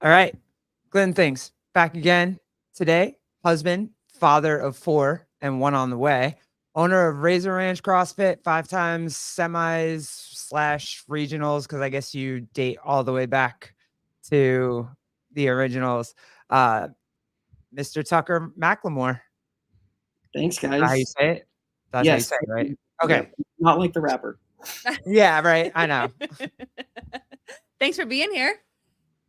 All right. Glenn Things back again today. Husband, father of 4 and 1 on the way. Owner of Razor Ranch CrossFit, 5 times semis / regionals, because I guess you date all the way back to the originals. Mr. Tucker McLemore. Thanks, Is that how you guys. say it? That's how you Yes. say it, right? Okay. Yep. Not like the rapper. Yeah, right. I know. Thanks for being here.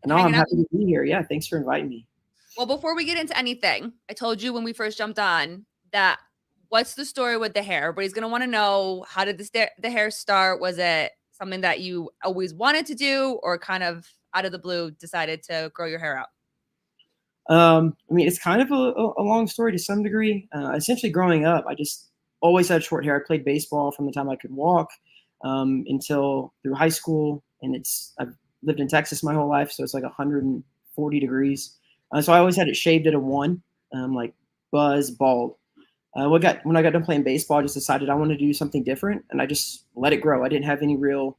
No, I'm happy to be here. Yeah, thanks for inviting me. Well, before we get into anything, I told you when we first jumped on that what's the story with the hair? Everybody's going to want to know, how did the hair start? Was it something that you always wanted to do, or kind of out of the blue decided to grow your hair out? I mean, it's kind of a long story to some degree. Essentially, growing up, I just always had short hair. I played baseball from the time I could walk until through high school, and I've lived in Texas my whole life, so it's like 140 degrees. So I always had it shaved at a 1, like buzz bald. When I got done playing baseball, I just decided I wanted to do something different, and I just let it grow. I didn't have any real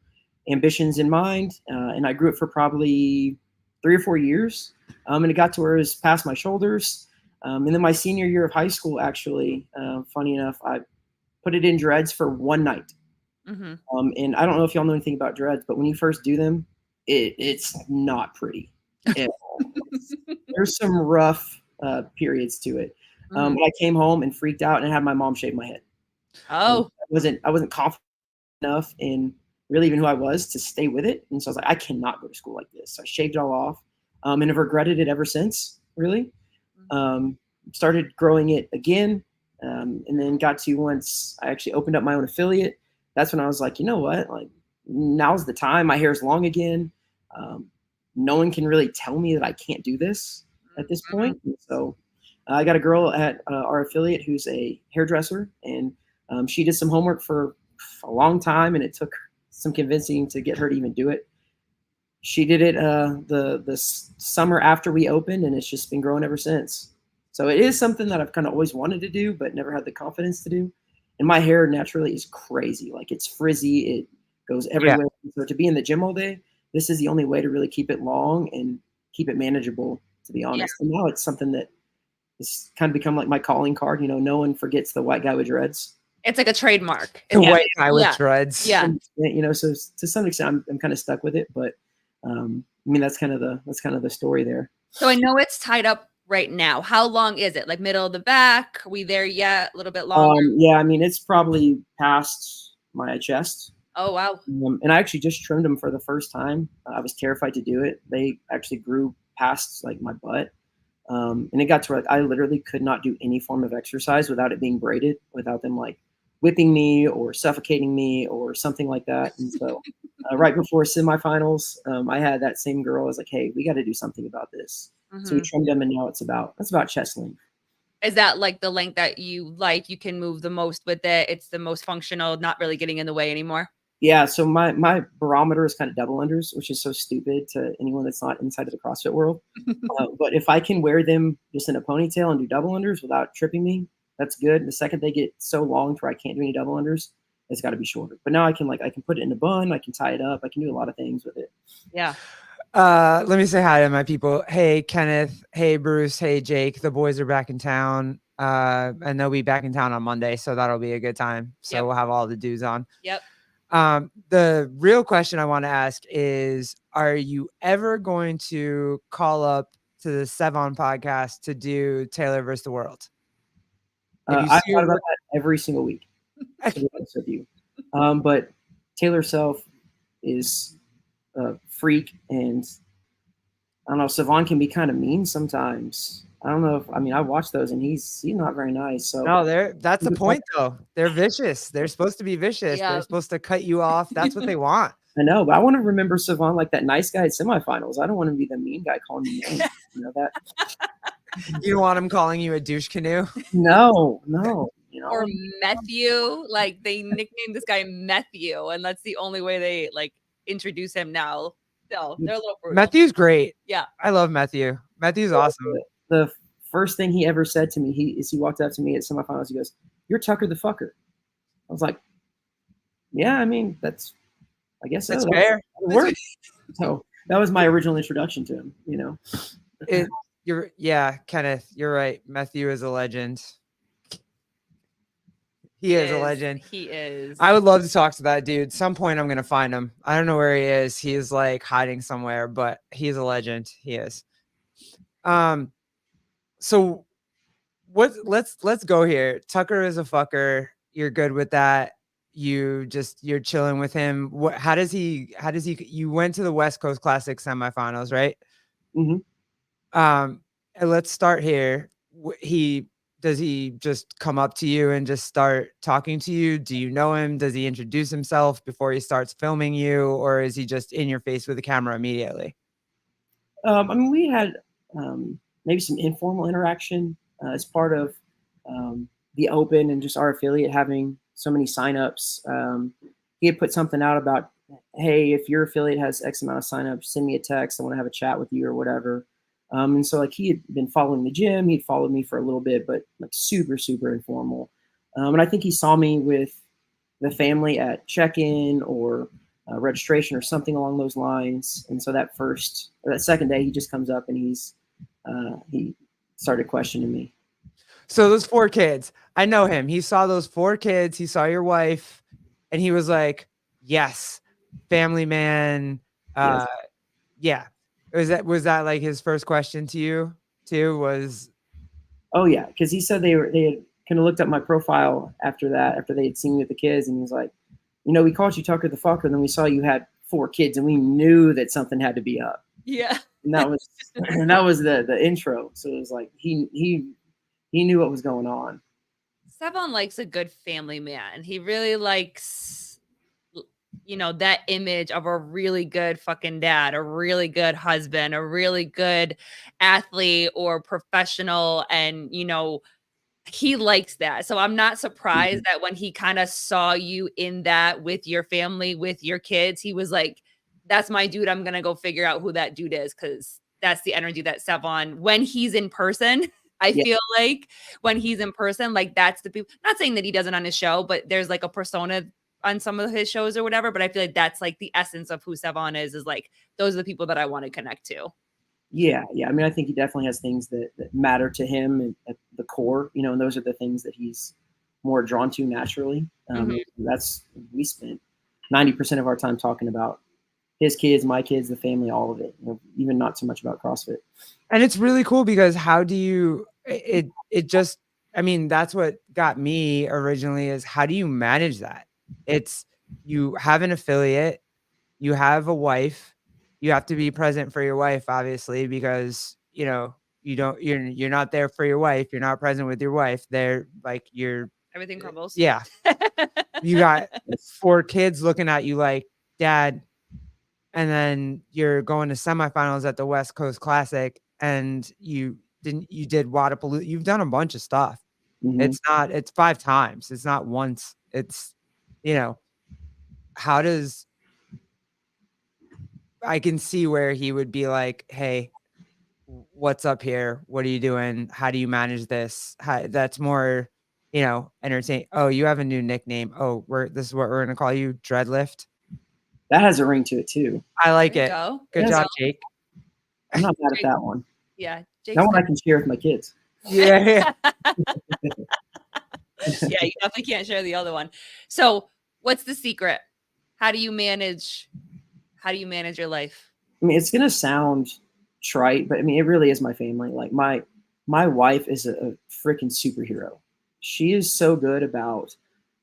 ambitions in mind, and I grew it for probably 3 or 4 years. And it got to where it was past my shoulders. And then my senior year of high school, actually, funny enough, I put it in dreads for one night. Mm-hmm. And I don't know if y'all know anything about dreads, but when you first do them, it's not pretty at all. There's some rough periods to it. Mm-hmm. I came home and freaked out and had my mom shave my head. Oh, I wasn't confident enough in really even who I was to stay with it. And so I was like, I cannot go to school like this. So I shaved it all off. And have regretted it ever since, really. Started growing it again, and then got to, once I actually opened up my own affiliate, that's when I was like, you know what? Like, now's the time. My hair's long again. No one can really tell me that I can't do this at this point. And so I got a girl at our affiliate who's a hairdresser, and she did some homework for a long time, and it took some convincing to get her to even do it. She did it the summer after we opened, and it's just been growing ever since. So it is something that I've kind of always wanted to do, but never had the confidence to do. And my hair naturally is crazy. Like, it's frizzy. It goes everywhere. Yeah. So to be in the gym all day, this is the only way to really keep it long and keep it manageable, to be honest. Yeah. And now it's something that has kind of become like my calling card. You know, no one forgets the white guy with dreads. It's like a trademark. The white guy with dreads. Yeah. And, you know, so to some extent, I'm kind of stuck with it, but I mean, that's kind of the story there. So I know it's tied up right now. How long is it? Like middle of the back? Are we there yet? A little bit longer? Yeah, I mean, it's probably past my chest. Oh, wow. And I actually just trimmed them for the first time. I was terrified to do it. They actually grew past like my butt. And it got to where, like, I literally could not do any form of exercise without it being braided, without them like whipping me or suffocating me or something like that. And so right before semifinals, I had that same girl. I was like, hey, we got to do something about this. Mm-hmm. So we trimmed them, and now it's about chest length. Is that like the length that you like? You can move the most with it. It's the most functional, not really getting in the way anymore. Yeah. So my barometer is kind of double unders, which is so stupid to anyone that's not inside of the CrossFit world. But if I can wear them just in a ponytail and do double unders without tripping me, that's good. The second they get so long to where I can't do any double unders, it's got to be shorter. But now I can put it in a bun. I can tie it up. I can do a lot of things with it. Yeah. Let me say hi to my people. Hey, Kenneth. Hey, Bruce. Hey, Jake. The boys are back in town. And they'll be back in town on Monday, so that'll be a good time. So we'll have all the dudes on. Yep. The real question I want to ask is, are you ever going to call up to the Sevon podcast to do Taylor versus the World? I thought about that every single week, to be honest with you. But Taylor Self is a freak, and I don't know, Sevon can be kind of mean sometimes. I don't know I watch those, and he's not very nice. So no, that's the point though. They're vicious. They're supposed to be vicious. Yeah. They're supposed to cut you off. That's what they want. I know, but I want to remember Sevon like that nice guy at semifinals. I don't want to be the mean guy calling me names. You know that. You don't want him calling you a douche canoe? No. You know. Or Matthew. Like, they nicknamed this guy Matthew, and that's the only way they like introduce him now. So they're a little brutal. Matthew's great. Yeah. I love Matthew. Matthew's awesome. The first thing he ever said to me, he walked up to me at semifinals. He goes, "You're Tucker the fucker." I was like, "Yeah, I mean, I guess that's fair. It works." So that was my original introduction to him, you know. Kenneth, you're right. Matthew is a legend. He is a legend. He is. I would love to talk to that dude. Some point I'm gonna find him. I don't know where he is. He is like hiding somewhere, but he's a legend. He is. So let's go here. Tucker is a fucker. You're good with that. You're chilling with him. How does he you went to the West Coast Classic semifinals, right? Mhm. And let's start here. Does he just come up to you and just start talking to you? Do you know him? Does he introduce himself before he starts filming you, or is he just in your face with the camera immediately? I mean, we had maybe some informal interaction as part of the Open and just our affiliate having so many signups. He had put something out about, hey, if your affiliate has X amount of signups, send me a text. I want to have a chat with you or whatever. And so like he had been following the gym. He'd followed me for a little bit, but like super, super informal. And I think he saw me with the family at check-in or registration or something along those lines. And so that second day, he just comes up and he started questioning me. So those 4 kids, I know him. He saw those 4 kids. He saw your wife, and he was like, "Yes, family man." Yes. Yeah. Was that like his first question to you too? Was Oh yeah, because he said they had kind of looked up my profile after they had seen me with the kids, and he was like, we called you Tucker the fucker, and then we saw you had 4 kids, and we knew that something had to be up. Yeah. And that was the intro. So it was like he knew what was going on. Sevon likes a good family man. He really likes, that image of a really good fucking dad, a really good husband, a really good athlete or professional. And, he likes that. So I'm not surprised that when he kind of saw you in that with your family, with your kids, he was like, that's my dude. I'm going to go figure out who that dude is, because that's the energy that Sevon, when he's in person, I Yeah. feel like when he's in person, like that's the people, not saying that he doesn't on his show, but there's like a persona on some of his shows or whatever. But I feel like that's like the essence of who Sevon is like, those are the people that I want to connect to. Yeah. I mean, I think he definitely has things that matter to him and at the core, and those are the things that he's more drawn to naturally. We spent 90% of our time talking about his kids, my kids, the family, all of it, even not so much about CrossFit. And it's really cool because how do you just, I mean, that's what got me originally, is how do you manage that? It's, you have an affiliate, you have a wife, you have to be present for your wife, obviously, because you're not there for your wife, you're not present with your wife. They're like, Everything crumbles. Yeah. You got 4 kids looking at you like, Dad, and then you're going to semifinals at the West Coast Classic, and you did Wadapalooza. You've done a bunch of stuff. Mm-hmm. It's 5 times. It's not once. It's, how does, I can see where he would be like, hey, what's up here? What are you doing? How do you manage this? That's more, entertain. Oh, you have a new nickname. Oh, this is what we're going to call you, Dreadlift. That has a ring to it too. I like it. Go. Good job, Jake. I'm not mad at that one. Yeah. That one I can share with my kids. Yeah. Yeah, you definitely can't share the other one. So what's the secret? How do you manage your life? I mean, it's gonna sound trite, but I mean, it really is my family. Like my wife is a freaking superhero. She is so good about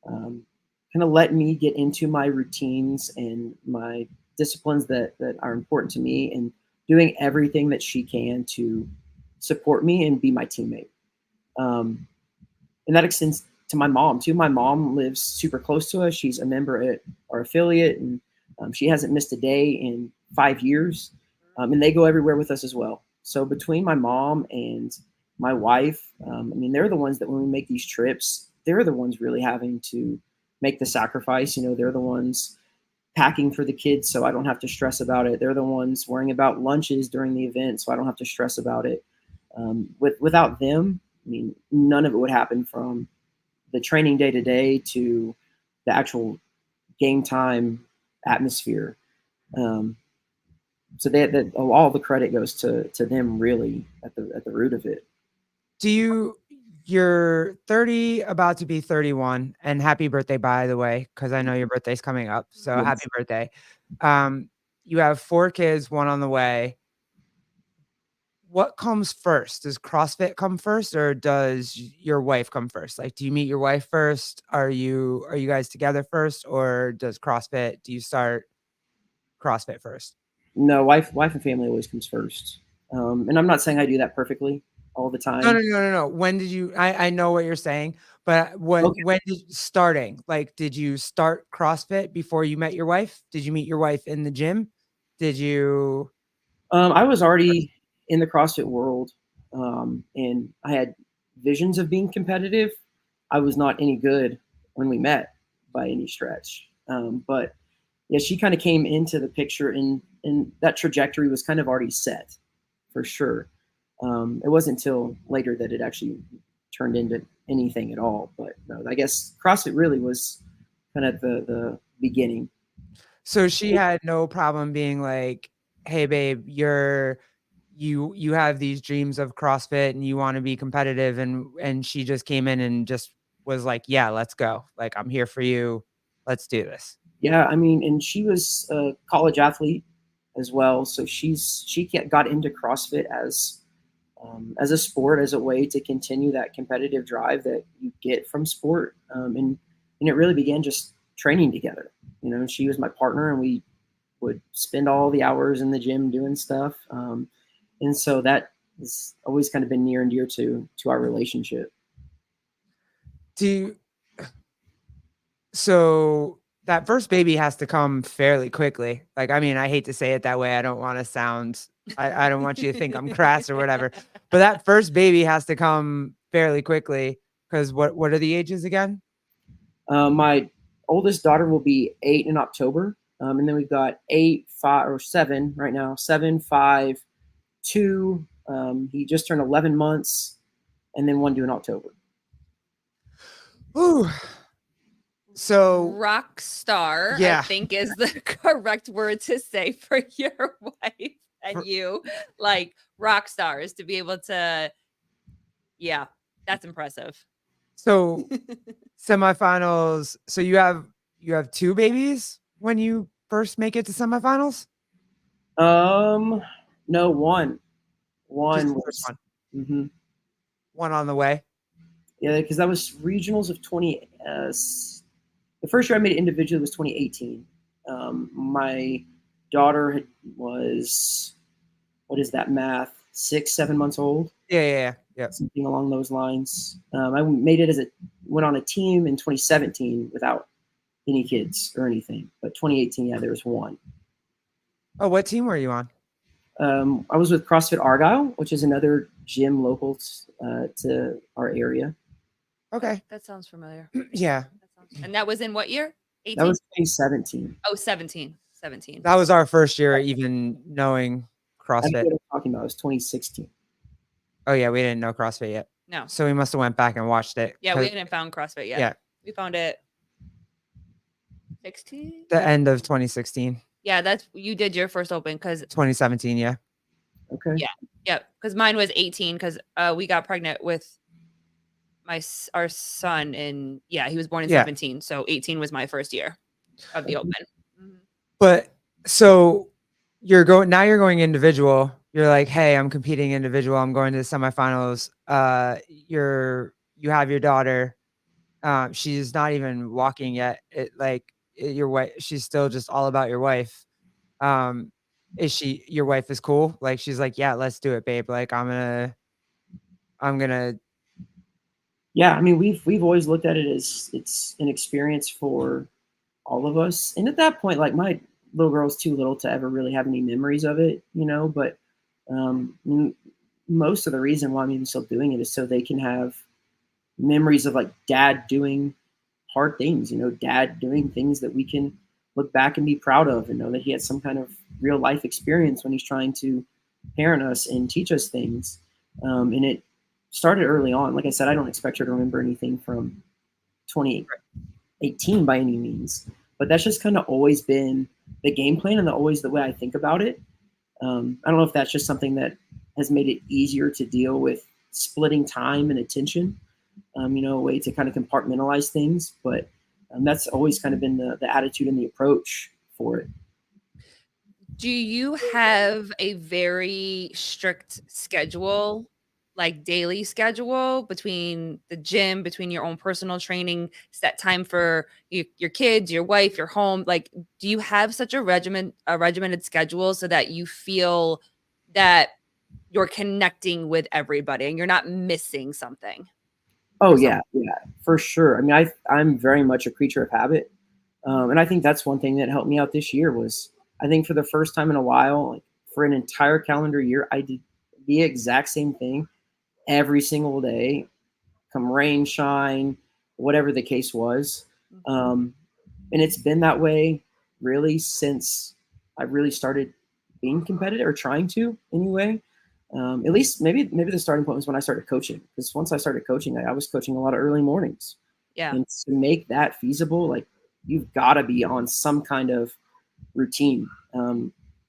kind of letting me get into my routines and my disciplines that are important to me, and doing everything that she can to support me and be my teammate. And that extends to my mom too. My mom lives super close to us. She's a member at our affiliate, and she hasn't missed a day in 5 years. And they go everywhere with us as well. So between my mom and my wife, I mean, they're the ones that when we make these trips, they're the ones really having to make the sacrifice. They're the ones packing for the kids so I don't have to stress about it. They're the ones worrying about lunches during the event so I don't have to stress about it. Without them, I mean, none of it would happen, from the training day to day to the actual game time atmosphere. So that all the credit goes to them really at the root of it. You're 30, about to be 31, and happy birthday, by the way, because I know your birthday's coming up. So Yes. happy birthday. You have 4 kids, 1 on the way. What comes first? Does CrossFit come first, or does your wife come first? Like, do you meet your wife first? Are you guys together first, or do you start CrossFit first? No, wife and family always comes first. And I'm not saying I do that perfectly all the No, no, time. no, no, no. When did you I know what you're saying, but Okay. when did starting? Like, did you start CrossFit before you met your wife? Did you meet your wife in the gym? Did you I was already in the CrossFit world, and I had visions of being competitive. I was not any good when we met by any stretch. But yeah, she kind of came into the picture, and that trajectory was kind of already set for sure. It wasn't until later that it actually turned into anything at all. But no, I guess CrossFit really was kind of the beginning. So she had no problem being like, "Hey babe, you have these dreams of CrossFit and you wanna be competitive," and she just came in and just was like, "Yeah, let's go. Like, I'm here for you. Let's do this." Yeah, I mean, and she was a college athlete as well, so got into CrossFit as a sport, as a way to continue that competitive drive that you get from sport, and it really began just training together. She was my partner, and we would spend all the hours in the gym doing stuff, and so that has always kind of been near and dear to our relationship. Do you So that first baby has to come fairly quickly. Like, I mean, I hate to say it that way. I don't want to sound I don't want you to think I'm crass or whatever. But that first baby has to come fairly quickly because what are the ages again? My oldest daughter will be 8 in October, and then we've got 8, 5, or 7 right now. 7, 5, 2. He just turned 11 months, and then one due in October. Ooh. So Rock star, I yeah. think is the correct word to say for your wife and For- you. Like rock stars to be able to, yeah, that's impressive. So semifinals. So you have 2 babies when you first make it to semifinals? Um, no, one. Just One the first was, one. hmm One on the way. yeah, because that was regionals of 20. The first year I made it individually was 2018. My daughter was, what is that math? 6, 7 months old, Yeah. something along those lines. I made it went on a team in 2017 without any kids or anything, but 2018, yeah, there was one. Oh, what team were you on? I was with CrossFit Argyle, which is another gym local to our area. Okay. That sounds familiar. Yeah. And that was in what year? That 18? was 2017. Oh, 17. 17. That was our first year even knowing I know CrossFit. what I'm talking about. It was 2016. Oh yeah, we didn't know CrossFit yet. No. So we must have went back and watched it. Yeah, we hadn't found CrossFit yet. Yeah. We found it 16? The end of 2016. Yeah, that's you did your first open because 2017, yeah. Okay. yeah, because mine was 18 because we got pregnant with our son in he was born in Yeah. 17, so 18 was my first year of the open. Mhm. But so you're going individual. You're like, hey, I'm competing individual. I'm going to the semifinals. You have your daughter. She's not even walking yet. Your wife, she's still just all about your wife. Your wife is cool? Like, she's like, yeah, let's do it, babe. Like, I'm gonna Yeah, I mean, we've always looked at it as it's an experience for all of us. And at that point, like, my little girl's too little to ever really have any memories of it. But most of the reason why I'm even still doing it is so they can have memories of like dad doing hard things, dad doing things that we can look back and be proud of and know that he had some kind of real life experience when he's trying to parent us and teach us things. And it started early on. Like I said, I don't expect her to remember anything from 2018 by any means, but that's just kind of always been the game plan and always the way I think about it. I don't know if that's just something that has made it easier to deal with splitting time and attention, a way to kind of compartmentalize things. But that's always kind of been the attitude and the approach for it. Do you have a very strict schedule, like daily schedule between the gym, between your own personal training, set time for your kids, your wife, your home? Like, do you have such a regimented schedule so that you feel that you're connecting with everybody and you're not missing something? Oh yeah, for sure. I mean, I'm very much a creature of habit, and I think that's one thing that helped me out this year was I think for the first time in a while, like for an entire calendar year, I did the exact same thing every single day, come rain, shine, whatever the case was. And it's been that way really since I really started being competitive or trying to anyway. At least maybe the starting point was when I started coaching, because once I started coaching, I was coaching a lot of early mornings. Yeah. And to make that feasible, like you've got to be on some kind of routine,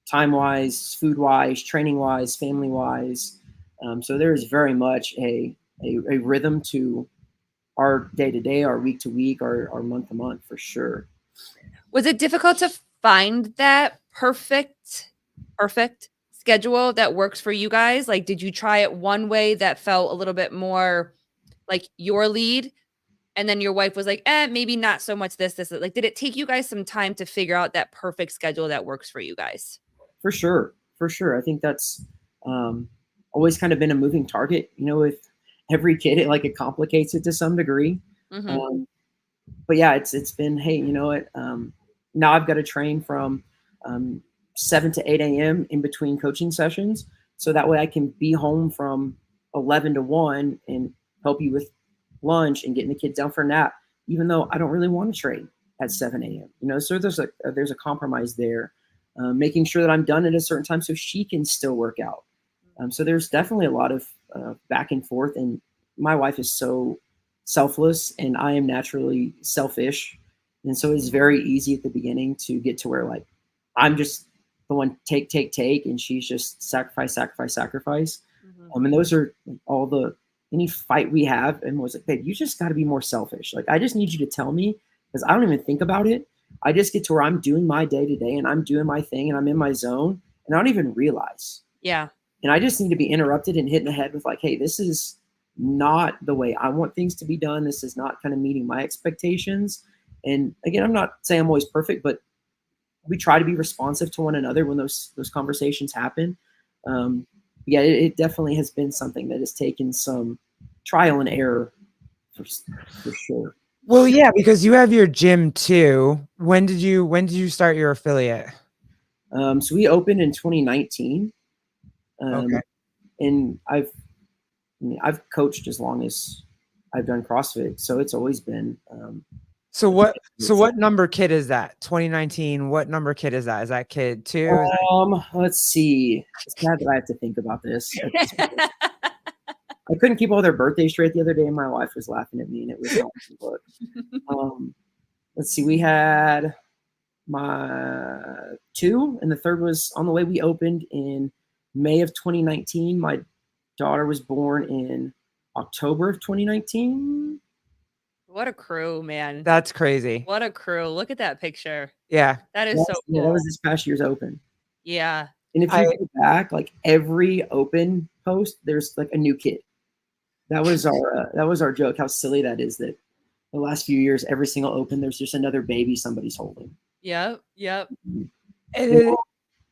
time wise, food wise, training wise, family wise. So there is very much a rhythm to our day to day, our week to week, our month to month for sure. Was it difficult to find that perfect schedule that works for you guys? Like, did you try it one way that felt a little bit more like your lead? And then your wife was like, maybe not so much this. Like, did it take you guys some time to figure out that perfect schedule that works for you guys? For sure. I think that's always kind of been a moving target, with every kid, it complicates it to some degree. Mm-hmm. But yeah, it's been, hey, you know what? Now I've got to train from 7 to 8 a.m. in between coaching sessions. So that way I can be home from 11 to 1 and help you with lunch and getting the kids down for a nap, even though I don't really want to train at 7 a.m. So there's a compromise there, making sure that I'm done at a certain time so she can still work out. So there's definitely a lot of back and forth, and my wife is so selfless and I am naturally selfish. And so it's very easy at the beginning to get to where like I'm just the one take, and she's just sacrifice. Mm-hmm. And those are all any fight we have, and was like, babe, you just got to be more selfish. Like, I just need you to tell me, because I don't even think about it. I just get to where I'm doing my day to day and I'm doing my thing and I'm in my zone and I don't even realize. Yeah. And I just need to be interrupted and hit in the head with like, hey, this is not the way I want things to be done. This is not kind of meeting my expectations. And again, I'm not saying I'm always perfect, but we try to be responsive to one another when those conversations happen. Yeah, it definitely has been something that has taken some trial and error for sure. Well, yeah, because you have your gym too. When did you start your affiliate? So we opened in 2019. Okay. And I've coached as long as I've done CrossFit, so it's always been. So what number kid is that? 2019. What number kid is that? Is that kid 2? Let's see. It's bad that I have to think about this. I couldn't keep all their birthdays straight the other day, and my wife was laughing at me, and it was not good. Let's see. We had my 2, and the third was on the way. We opened in May of 2019. My daughter was born in October of 2019. What a crew, man. That's crazy. What a crew. Look at that picture. Yeah. That is so cool. Yeah, that was this past year's open. Yeah. And if you go back, like every open post, there's like a new kid. That was our joke. How silly that is, that the last few years, every single open, there's just another baby somebody's holding. Yep.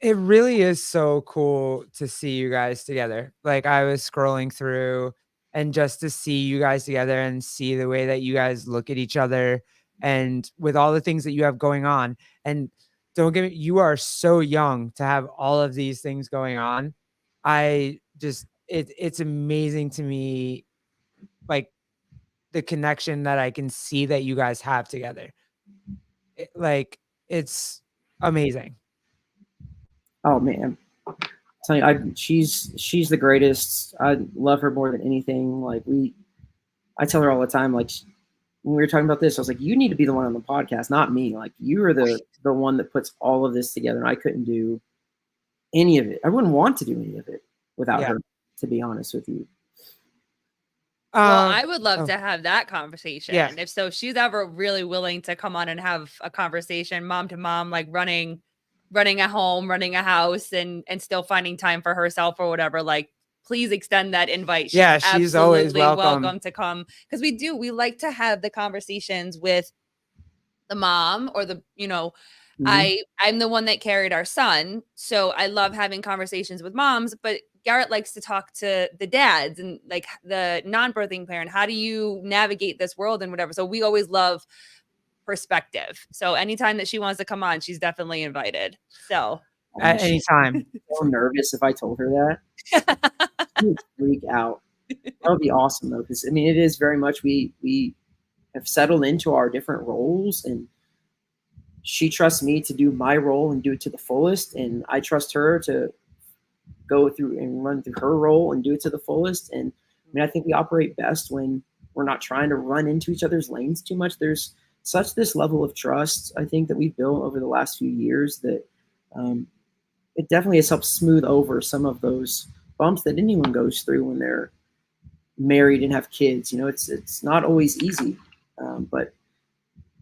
It really is so cool to see you guys together. Like, I was scrolling through, and just to see you guys together and see the way that you guys look at each other, and with all the things that you have going on. And don't get me, you are so young to have all of these things going on. It's amazing to me, like the connection that I can see that you guys have together. It's amazing. Oh man, I'm telling you, she's the greatest. I love her more than anything. Like I tell her all the time, like when we were talking about this, I was like, you need to be the one on the podcast, not me. Like, you are the one that puts all of this together, and I couldn't do any of it. I wouldn't want to do any of it without Yeah. her, to be honest with you. Well, Um, I would love oh, to have that conversation. Yeah. If so, if she's ever really willing to come on and have a conversation, mom to mom, like running a home, running a house, and still finding time for herself or whatever, like please extend that invite. She's Yeah, she's always absolutely welcome. to come, because we like to have the conversations with the mom or the, Mhm. I'm the one that carried our son, so I love having conversations with moms, but Garrett likes to talk to the dads and like the non-birthing parent. How do you navigate this world and whatever? So we always love perspective. So anytime that she wants to come on, she's definitely invited. So Oh, man, At she's any time. so nervous if I told her that. She would freak out. That would be awesome though, because I mean, it is very much we have settled into our different roles, and she trusts me to do my role and do it to the fullest, and I trust her to go through and run through her role and do it to the fullest. And I mean, I think we operate best when we're not trying to run into each other's lanes too much. There's such this level of trust, I think, that we've built over the last few years that um, it definitely has helped smooth over some of those bumps that anyone goes through when they're married and have kids. You know, it's not always easy, but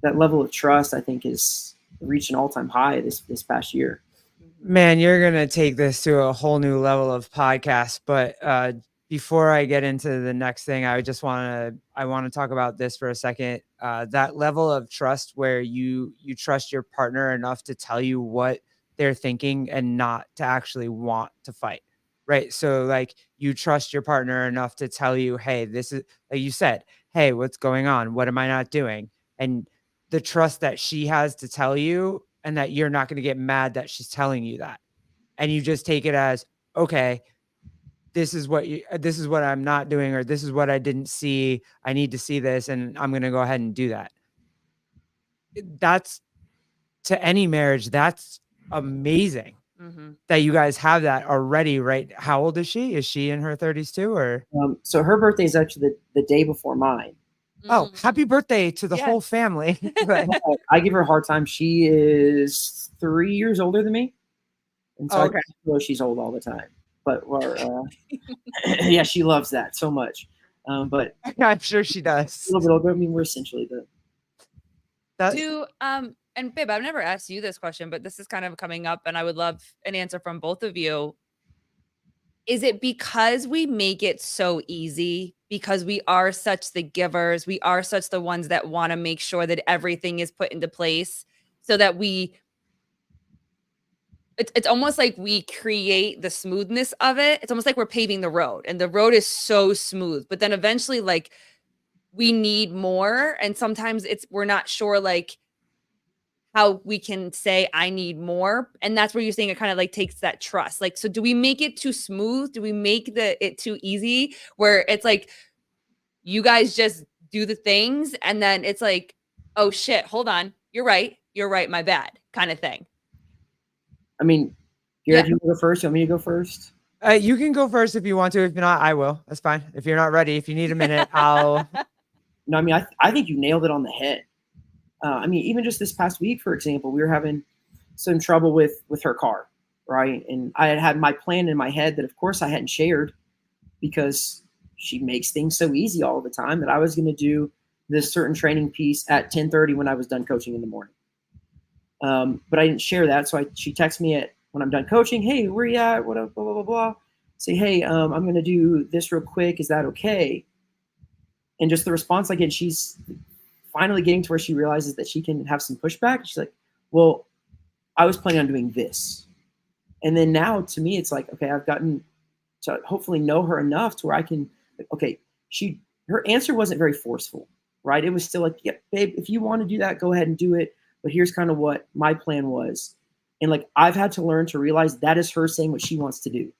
that level of trust, I think, is reached an all-time high this past year. Man, you're gonna take this to a whole new level of podcast. But before I get into the next thing, I want to talk about this for a second. That level of trust where you trust your partner enough to tell you what they're thinking and not to actually want to fight. Right. So like you trust your partner enough to tell you, hey, this is like you said, hey, what's going on? What am I not doing? And the trust that she has to tell you and that you're not going to get mad that she's telling you that. And you just take it as, okay, this is what I'm not doing, or this is what I didn't see. I need to see this and I'm going to go ahead and do that. That's to any marriage. That's amazing that you guys have that already, right? How old is she? Is she in her 30s too, or? So her birthday is actually the day before mine. Oh, happy birthday to the whole Yes. family. Like, I give her a hard time. She is 3 years older than me, and so okay. I feel she's old all the time. But yeah, she loves that so much. But I'm sure she a does. little bit older. I mean, we're essentially That, And babe, I've never asked you this question, but this is kind of coming up and I would love an answer from both of you. Is it because we make it so easy, because we are such the givers, we are such the ones that want to make sure that everything is put into place, so that it's almost like we create the smoothness of it. It's almost like we're paving the road and the road is so smooth, but then eventually like we need more, and sometimes we're not sure like how we can say I need more, and that's where you're saying it kind of like takes that trust. Like, so do we make it too smooth? Do we make it too easy where it's like you guys just do the things and then it's like, oh shit, hold on, you're right, my bad, kind of thing? I mean, Garrett, you want to go first? You want me to go first? you can go first if you want to. If not, I will. That's fine. If you're not ready, if you need a minute, I'll. No, I mean, I think you nailed it on the head. I mean, even just this past week, for example, we were having some trouble with her car, right? And I had my plan in my head that, of course, I hadn't shared because she makes things so easy all the time that I was going to do this certain training piece at 10:30 when I was done coaching in the morning. But I didn't share that, so she texts me when I'm done coaching. Hey, where you at? What up? Blah blah blah blah. Say, hey, I'm going to do this real quick. Is that okay? And just the response I get, she's finally getting to where she realizes that she can have some pushback. She's like, well, I was planning on doing this. And then now to me, it's like, okay, I've gotten to hopefully know her enough to where I can, okay, her answer wasn't very forceful, right? It was still like, yeah, babe, if you want to do that, go ahead and do it. But here's kind of what my plan was. And like, I've had to learn to realize that is her saying what she wants to do,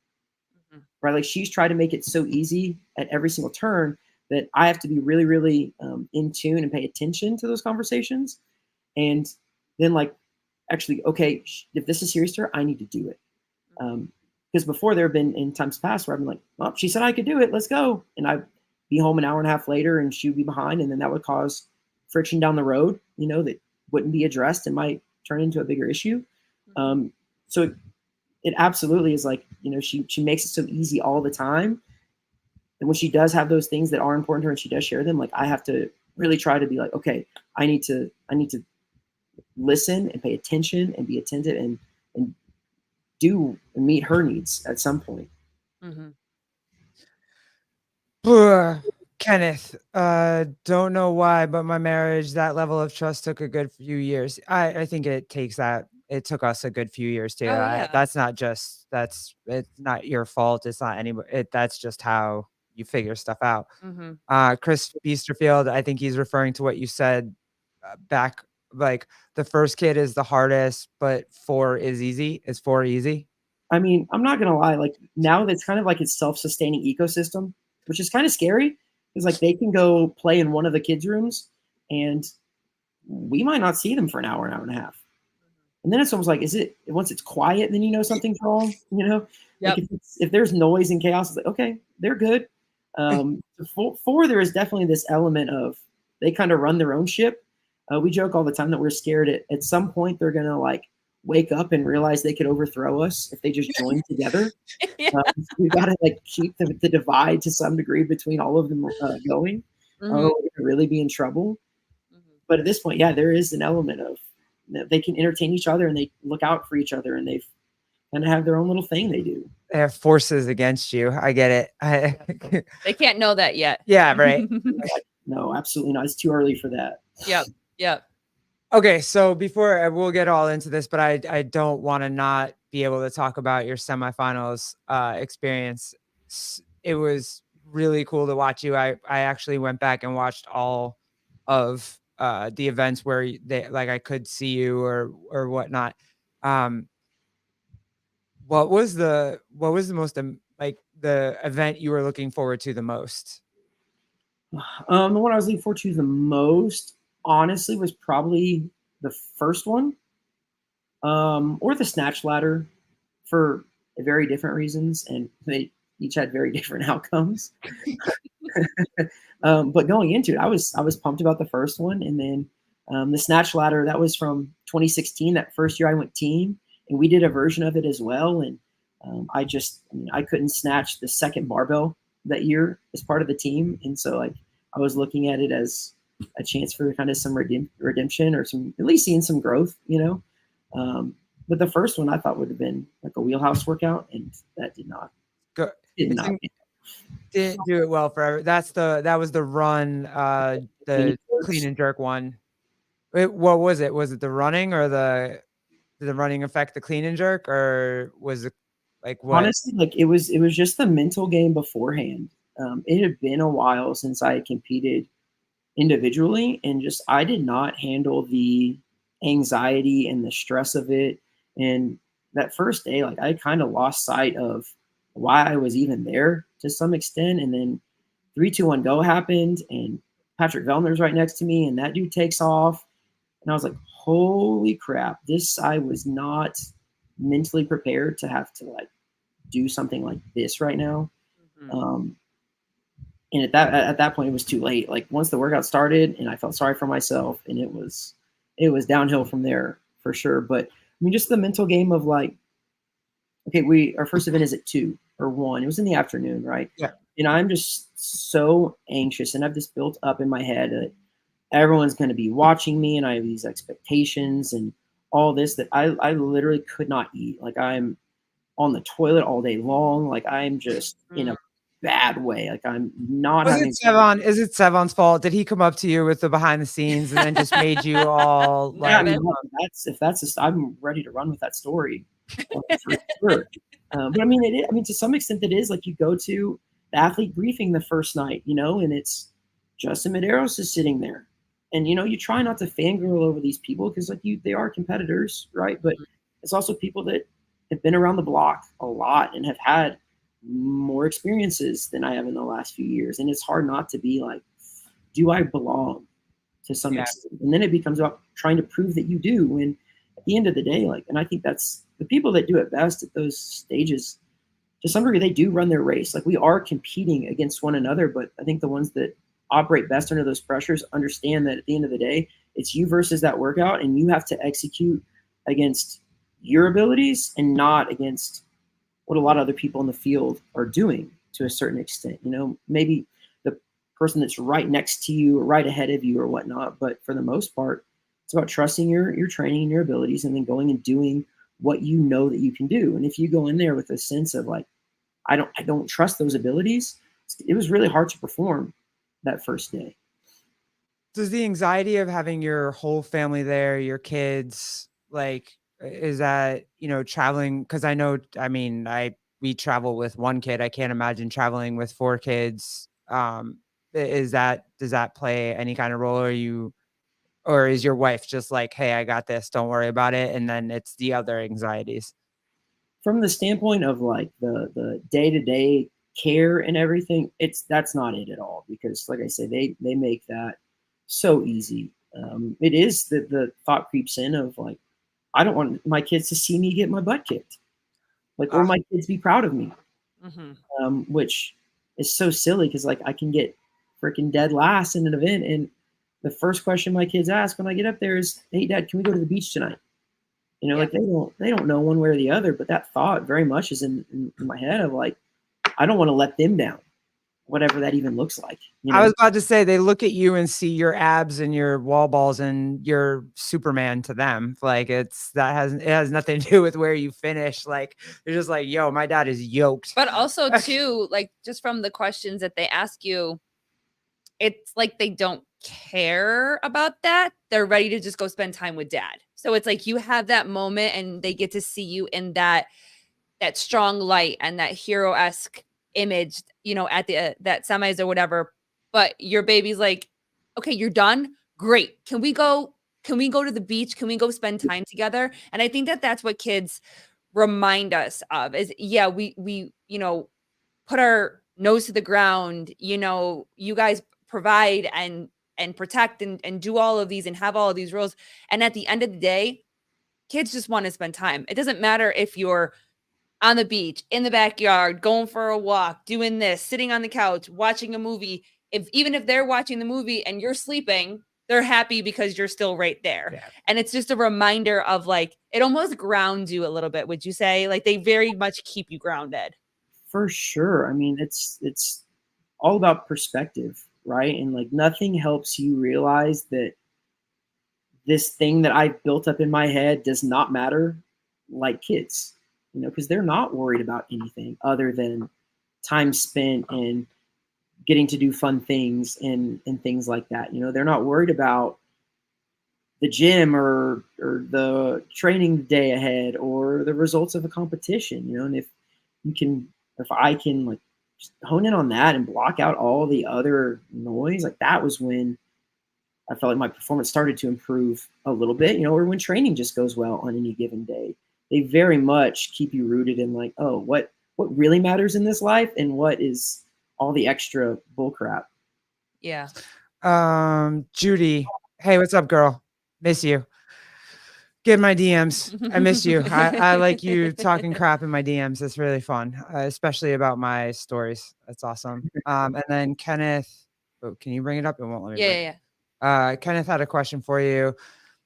right? Like she's tried to make it so easy at every single turn that I have to be really, really in tune and pay attention to those conversations. And then like, actually, okay, if this is serious to her, I need to do it. Because before there have been in times past where I've been like, well, she said I could do it, let's go. And I'd be home an hour and a half later and she'd be behind. And then that would cause friction down the road, that wouldn't be addressed and might turn into a bigger issue. So it absolutely is like, she makes it so easy all the time. And when she does have those things that are important to her and she does share them, like I have to really try to be like, okay, I need to listen and pay attention and be attentive and do and meet her needs at some point. Mm-hmm. Kenneth, don't know why, but my marriage, that level of trust took a good few years. I think it took us a good few years too. Oh, yeah. It's not your fault. It's not anybody. That's just how you figure stuff out. Mm-hmm. Chris Beesterfield, I think he's referring to what you said back. Like the first kid is the hardest, but 4 is easy. Is 4 easy? I mean, I'm not gonna lie. Like now, that's kind of like its self-sustaining ecosystem, which is kind of scary because like they can go play in one of the kids' rooms, and we might not see them for an hour and a half. And then it's almost like, once it's quiet, then something's wrong. Yep. Like if there's noise and chaos, it's like, okay, they're good. For there is definitely this element of they kind of run their own ship. We joke all the time that we're scared at some point they're gonna like wake up and realize they could overthrow us if they just join together. Yeah. We've got to like keep the divide to some degree between all of them going. Mm-hmm. Or we're gonna really be in trouble. Mm-hmm. But at this point, yeah, there is an element of they can entertain each other and they look out for each other and they kind of have their own little thing they do. They have forces against you. I get it. They can't know that yet. Yeah, right. No, absolutely not. It's too early for that. Yep. Okay, so before we'll get all into this, but I don't want to not be able to talk about your semifinals experience. It was really cool to watch you. I actually went back and watched all of the events where I could see you or whatnot. What was the most like the event you were looking forward to the most? The one I was looking forward to the most, honestly, was probably the first one, or the snatch ladder, for very different reasons, and they each had very different outcomes. But going into it, I was pumped about the first one, and then the snatch ladder, that was from 2016. That first year I went team, and we did a version of it as well. And I couldn't snatch the second barbell that year as part of the team, and so like I was looking at it as a chance for kind of some redemption or some at least seeing some growth, But the first one I thought would have been like a wheelhouse workout, and that did not. Didn't do it well forever. That was the run, the clean and jerk one. What was it? Was it the running or did the running affect the clean and jerk, or was it like what? Honestly, like it was just the mental game beforehand. It had been a while since I had competed individually, and just I did not handle the anxiety and the stress of it. And that first day, like I kind of lost sight of why I was even there to some extent. And then 3, 2, 1 go happened, and Patrick Vellner's right next to me, and that dude takes off. And I was like, holy crap, I was not mentally prepared to have to like do something like this right now. Mm-hmm. And at that point, it was too late. Like once the workout started, and I felt sorry for myself, and it was downhill from there for sure. But I mean, just the mental game of like, okay, our first event is at 2 or 1. It was in the afternoon, right? Yeah. And I'm just so anxious, and I've just built up in my head that everyone's going to be watching me, and I have these expectations and all this that I literally could not eat. Like I'm on the toilet all day long. Like I'm just in a bad way. Like I'm not having. Is it Sevon's fault? Did he come up to you with the behind the scenes and then just made you all like? I'm ready to run with that story for sure. But I mean, to some extent, it is like you go to the athlete briefing the first night, and it's Justin Medeiros is sitting there, and you try not to fangirl over these people because like they are competitors, right? But it's also people that have been around the block a lot and have had more experiences than I have in the last few years. And it's hard not to be like, do I belong to some extent? And then it becomes about trying to prove that you do. And at the end of the day, like, and I think that's the people that do it best at those stages, to some degree, they do run their race. Like we are competing against one another, but I think the ones that operate best under those pressures understand that at the end of the day, it's you versus that workout, and you have to execute against your abilities and not against what a lot of other people in the field are doing to a certain extent. Maybe the person that's right next to you or right ahead of you or whatnot. But for the most part, it's about trusting your training and your abilities and then going and doing what you know that you can do. And if you go in there with a sense of like, I don't trust those abilities, it was really hard to perform that first day. Does the anxiety of having your whole family there, your kids, like, is that, traveling? Because we travel with one kid. I can't imagine traveling with 4 kids. Does that play any kind of role? Or is your wife just like, hey, I got this, don't worry about it? And then it's the other anxieties. From the standpoint of like the day-to-day care and everything, that's not it at all, because like I said, they make that so easy. It is the thought creeps in of like, I don't want my kids to see me get my butt kicked, like, or my kids be proud of me. Which is so silly because like I can get freaking dead last in an event, and the first question my kids ask when I get up there is, "Hey, Dad, can we go to the beach tonight?" Like they don't know one way or the other, but that thought very much is in my head of like, I don't want to let them down, whatever that even looks like. I was about to say, they look at you and see your abs and your wall balls and you're Superman to them. Like it has nothing to do with where you finish. Like they're just like, yo, my dad is yoked. But also too, like just from the questions that they ask you, it's like they don't care about that. They're ready to just go spend time with dad. So it's like you have that moment and they get to see you in that strong light and that hero-esque image, at the that semis or whatever. But your baby's like, okay, you're done. Great. Can we go to the beach? Can we go spend time together? And I think that that's what kids remind us of is, yeah, we put our nose to the ground, you guys provide and protect and do all of these and have all of these rules. And at the end of the day, kids just want to spend time. It doesn't matter if you're on the beach, in the backyard, going for a walk, doing this, sitting on the couch, watching a movie. Even if they're watching the movie and you're sleeping, they're happy because you're still right there. Yeah. And it's just a reminder of like, it almost grounds you a little bit, would you say? Like they very much keep you grounded. For sure. I mean, it's all about perspective, right? And like nothing helps you realize that this thing that I've built up in my head does not matter like kids, because they're not worried about anything other than time spent and getting to do fun things and things like that. They're not worried about the gym or the training day ahead or the results of a competition, and if I can like just hone in on that and block out all the other noise, like that was when I felt like my performance started to improve a little bit, or when training just goes well on any given day. They very much keep you rooted in like, oh, what really matters in this life and what is all the extra bull crap. Yeah. Judy, hey, what's up, girl? Miss you. Get my DMs. I miss you. I like you talking crap in my DMs. It's really fun, especially about my stories. That's awesome. And then Kenneth, can you bring it up? It won't let me. Yeah. Kenneth had a question for you.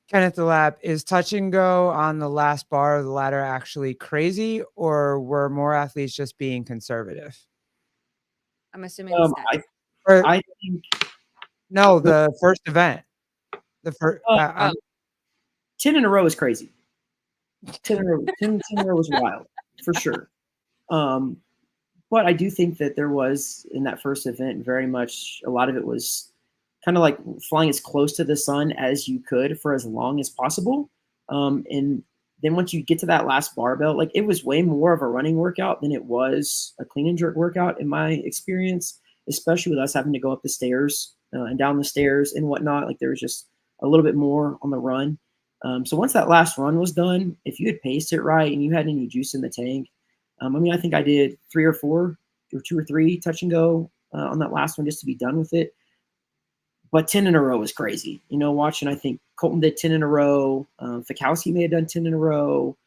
Kenneth the Lab, is touch and go on the last bar of the ladder actually crazy, or were more athletes just being conservative? I'm assuming I think no, the first event. The first 10 in a row is crazy. 10 in a row is wild, for sure. But I do think that there was, in that first event, very much, a lot of it was kind of like flying as close to the sun as you could for as long as possible. And then once you get to that last barbell, like it was way more of a running workout than it was a clean and jerk workout in my experience, especially with us having to go up the stairs and down the stairs and whatnot. Like there was just a little bit more on the run. So once that last run was done, if you had paced it right and you had any juice in the tank, I think I did 3 or 4 or 2 or 3 touch and go on that last one just to be done with it. But 10 in a row is crazy. Watching, I think Colton did 10 in a row. Fikowski may have done 10 in a row.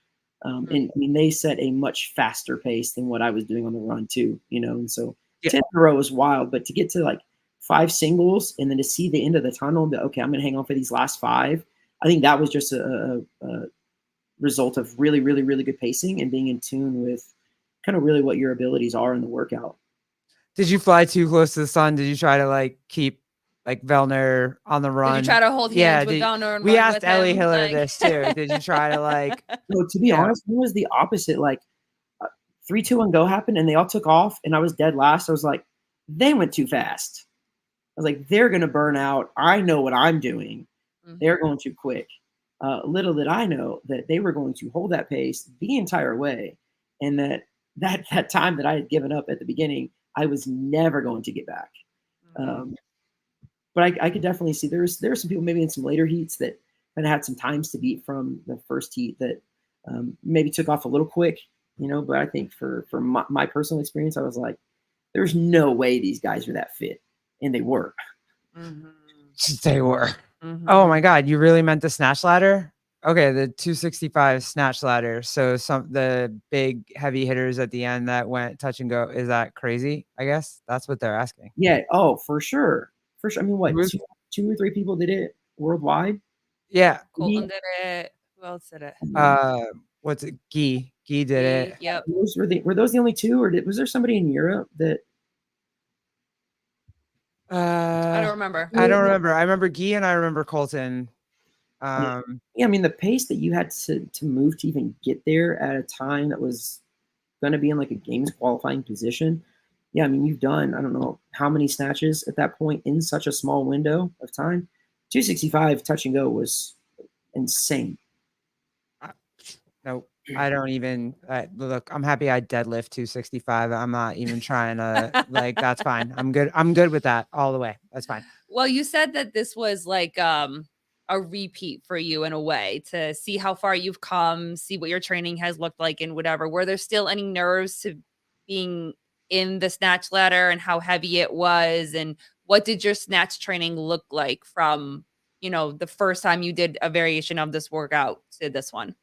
And I mean, they set a much faster pace than what I was doing on the run too, and so 10 in a row is wild. But to get to like 5 singles and then to see the end of the tunnel and be, okay, I'm going to hang on for these last 5. I think that was just a result of really, really, really good pacing and being in tune with kind of really what your abilities are in the workout. Did you fly too close to the sun? Did you try to like keep like Vellner on the run? Did you try to hold hands with Vellner and we run asked with Ellie him? Hiller Like- this too. Did you try to like? No, to be honest, it was the opposite. Like 3, 2, 1, go happened, and they all took off, and I was dead last. I was like, they went too fast. I was like, they're gonna burn out. I know what I'm doing. They're going too quick. Little did I know that they were going to hold that pace the entire way, and that time that I had given up at the beginning, I was never going to get back. But I could definitely see there were some people maybe in some later heats that kind of had some times to beat from the first heat that maybe took off a little quick, you know. But I think for my personal experience, I was like, there's no way these guys are that fit, and they were. They were. Oh my God, you really meant the snatch ladder? Okay, the 265 snatch ladder. So the big heavy hitters at the end that went touch and go. Is that crazy? I guess that's what they're asking. Yeah. Oh, for sure. For sure. I mean, what, two or three people did it worldwide? Yeah. Colton did it. Who else did it? What's it? Guy did it. Yep. Were those the only two, or was there somebody in Europe that? I don't remember. I don't remember. I remember Guy and I remember Colton. Yeah, I mean, the pace that you had to move to even get there at a time that was going to be in like a games qualifying position. Yeah, I mean, you've done, I don't know how many snatches at that point in such a small window of time. 265 touch and go was insane. Nope. I don't even look. I'm happy I deadlift 265. I'm not even trying to like. That's fine. I'm good. I'm good with that all the way. That's fine. Well, you said that this was like a repeat for you in a way to see how far you've come, see what your training has looked like, and whatever. Were there still any nerves to being in the snatch ladder and how heavy it was, and what did your snatch training look like from the first time you did a variation of this workout to this one?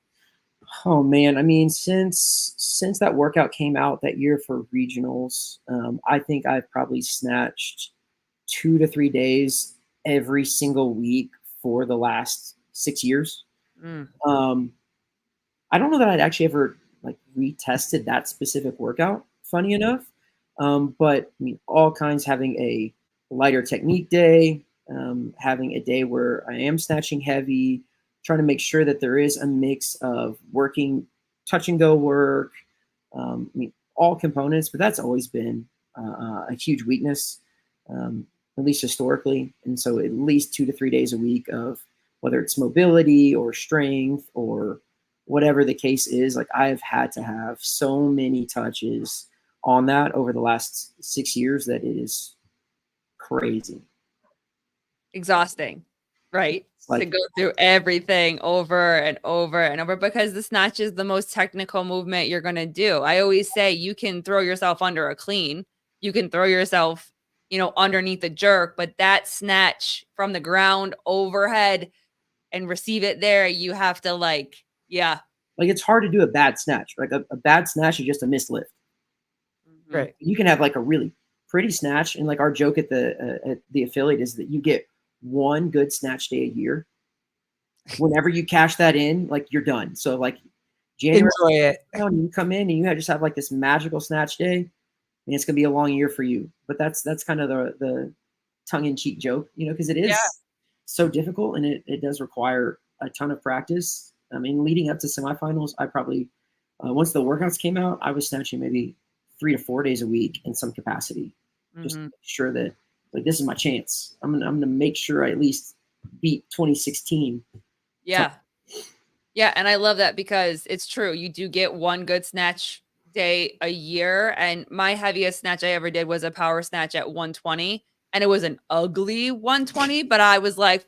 Oh man, I mean, since that workout came out that year for regionals, I think I've probably snatched 2 to 3 days every single week for the last 6 years. I don't know that I'd actually ever like retested that specific workout, funny enough. But I mean, all kinds, having a lighter technique day, having a day where I am snatching heavy, trying to make sure that there is a mix of working touch and go work, I mean, all components, but that's always been a huge weakness, at least historically. And so at least 2 to 3 days a week of whether it's mobility or strength or whatever the case is, like I've had to have so many touches on that over the last 6 years that it is crazy. Exhausting, right? Like, to go through everything over and over and over, because the snatch is the most technical movement you're going to do. I always say you can throw yourself under a clean, you can throw yourself, underneath a jerk, but that snatch from the ground overhead and receive it there, you have to like it's hard to do a bad snatch. Like a bad snatch is just a missed lift. Right. You can have like a really pretty snatch, and like our joke at the affiliate is that you get one good snatch day a year. Whenever you cash that in, like you're done. So like January, enjoy it. You come in and you just have like this magical snatch day, and it's gonna be a long year for you. But that's kind of the tongue-in-cheek joke, because it is so difficult, and it does require a ton of practice. I mean, leading up to semifinals, I probably once the workouts came out, I was snatching maybe 3 to 4 days a week in some capacity, just to make sure that like this is my chance. I'm gonna make sure I at least beat 2016. Yeah, and I love that because it's true. You do get one good snatch day a year, and my heaviest snatch I ever did was a power snatch at 120, and it was an ugly 120, but I was like,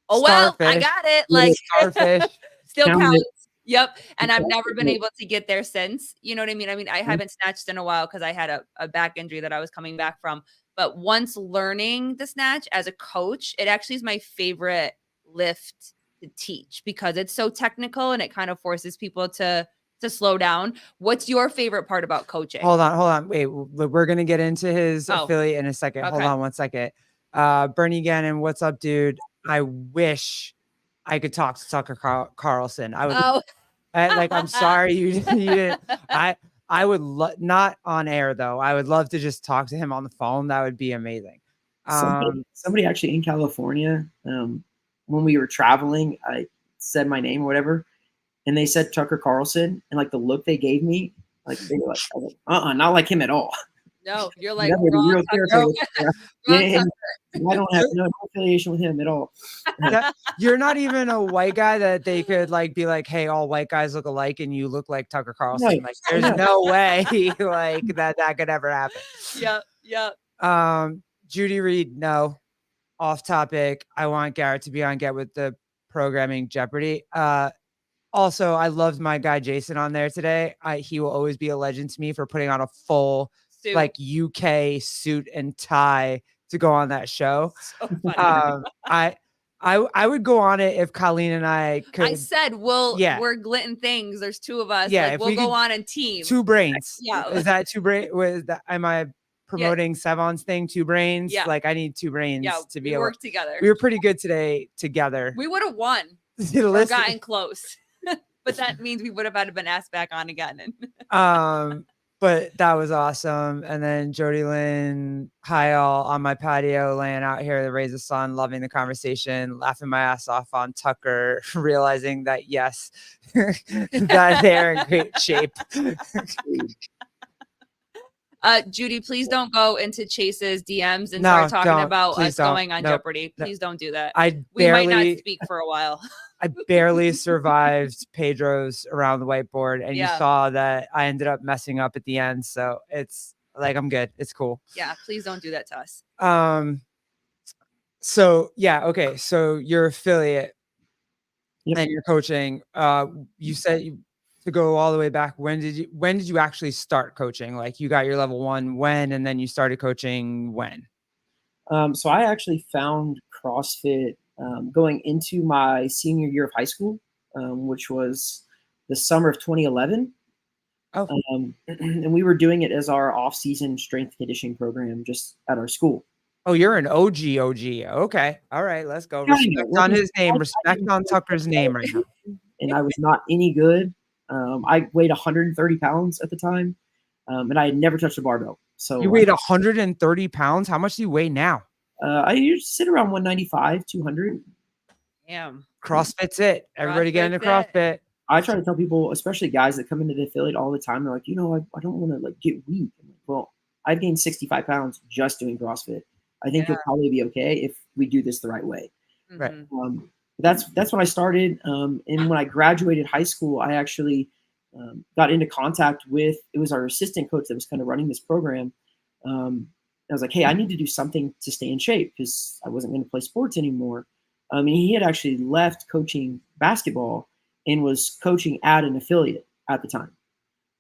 oh well, I got it. Like starfish still counts. Yep. And I've never been able to get there since. You know what I mean? I mean, I haven't snatched in a while because I had a back injury that I was coming back from. But once learning the snatch as a coach, it actually is my favorite lift to teach because it's so technical and it kind of forces people to slow down. What's your favorite part about coaching? Hold on. Wait, we're going to get into his affiliate in a second. Okay. Hold on 1 second. Bernie Gannon, what's up, dude? I wish I could talk to Tucker Carlson. I would Oh, like, I'm sorry you didn't. I would not on air though. I would love to just talk to him on the phone. That would be amazing. Somebody actually in California, when we were traveling, I said my name or whatever, and they said Tucker Carlson, and like the look they gave me, like they were like, I was like, not like him at all. no, you're like That would be wrong real Tucker. territory. Wrong Yeah, Tucker. I don't have no affiliation with him at all. You're not even a white guy that they could like be like, hey, all white guys look alike and you look like Tucker Carlson. Right. Like, there's no way like that could ever happen. Yeah. Judy Reed, no. Off topic. I want Garrett to be on Get With The Programming Jeopardy. Also, I loved my guy Jason on there today. He will always be a legend to me for putting on a full Suit. like UK suit and tie to go on that show. So funny. I would go on it if Colleen and I could. I said we're Glitton things. There's two of us. Yeah, like if we'll we go could- on and team. Two brains. Yeah. Is that two brains? Am I promoting Sevon's thing? Two brains. Yeah. Like I need two brains to be we able. work together. We were pretty good today together. We would have won or Listen, gotten close. But that means we would have had to been asked back on again. but that was awesome. And then Jody Lynn, hi all, on my patio, laying out here to raise the sun, loving the conversation, laughing my ass off on Tucker, realizing that yes, that they're in great shape. Judy, please don't go into Chase's DMs and No, start talking don't. about Please us don't. going on Nope. Jeopardy. No. Please don't do that. We might not speak for a while. I barely survived Pedro's around the whiteboard, and you saw that I ended up messing up at the end. So it's like I'm good. It's cool. Yeah, please don't do that to us. So yeah, okay. So your affiliate and your coaching. You said to go all the way back. When did you actually start coaching? Like you got your level 1 when, and then you started coaching when? So I actually found CrossFit going into my senior year of high school, which was the summer of 2011. Oh. And we were doing it as our off-season strength conditioning program just at our school. Oh, you're an OG. Okay. All right. Let's go. Respect on his name. Respect on Tucker's name right now. And I was not any good. I weighed 130 pounds at the time, and I had never touched a barbell. So you weighed 130 pounds. How much do you weigh now? I usually sit around 195, 200. Damn. CrossFit's it. Everybody get into CrossFit. I try to tell people, especially guys that come into the affiliate all the time, they're like, I don't want to like get weak. I'm like, well, I've gained 65 pounds just doing CrossFit. I think you'll probably be okay if we do this the right way. Right. That's when I started. And when I graduated high school, I actually got into contact with, it was our assistant coach that was kind of running this program. I was like, hey, I need to do something to stay in shape because I wasn't going to play sports anymore. And he had actually left coaching basketball and was coaching at an affiliate at the time.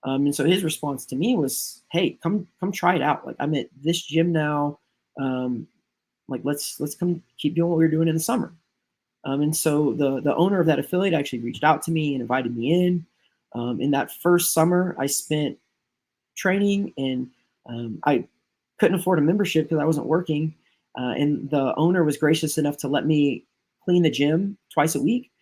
And so his response to me was, hey, come try it out. Like I'm at this gym now. Like let's come keep doing what we were doing in the summer. And so the owner of that affiliate actually reached out to me and invited me in. In that first summer, I spent training, and I couldn't afford a membership because I wasn't working. And the owner was gracious enough to let me clean the gym twice a week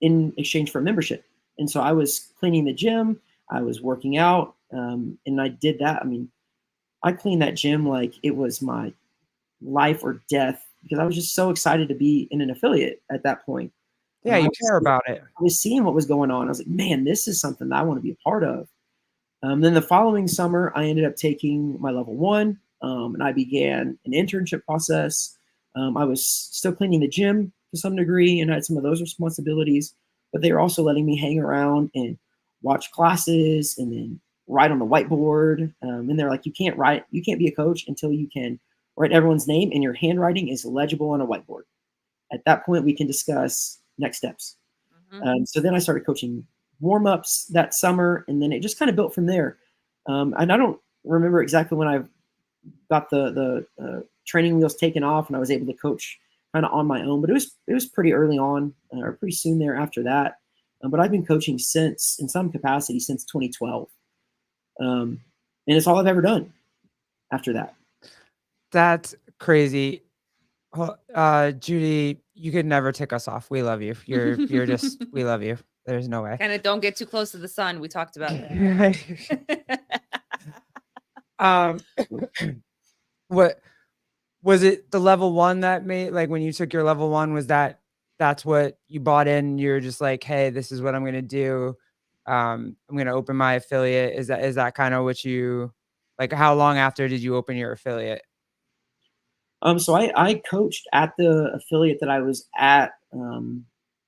in exchange for a membership. And so I was cleaning the gym, I was working out, and I did that. I mean, I cleaned that gym like it was my life or death because I was just so excited to be in an affiliate at that point. Yeah, you care about it. I was seeing what was going on. I was like, man, this is something that I want to be a part of. Then the following summer, I ended up taking my level 1, and I began an internship process. I was still cleaning the gym to some degree, and I had some of those responsibilities, but they were also letting me hang around and watch classes and then write on the whiteboard. And they're like, you can't be a coach until you can write everyone's name and your handwriting is legible on a whiteboard. At that point, we can discuss next steps. Mm-hmm. So then I started coaching warm-ups that summer, and then it just kind of built from there. And I don't remember exactly when I got the training wheels taken off and I was able to coach kind of on my own, but it was pretty early on, or pretty soon there after that. But I've been coaching since, in some capacity, since 2012. And it's all I've ever done after that. That's crazy. Judy, you could never tick us off. We love you. You're just we love you. There's no way. Kind of don't get too close to the sun. We talked about that. What was it? The level one that made, like, when you took your level one, was that's what you bought in? You're just like, hey, this is what I'm gonna do. I'm gonna open my affiliate. Is that kind of what you like? How long after did you open your affiliate? So I coached at the affiliate that I was at,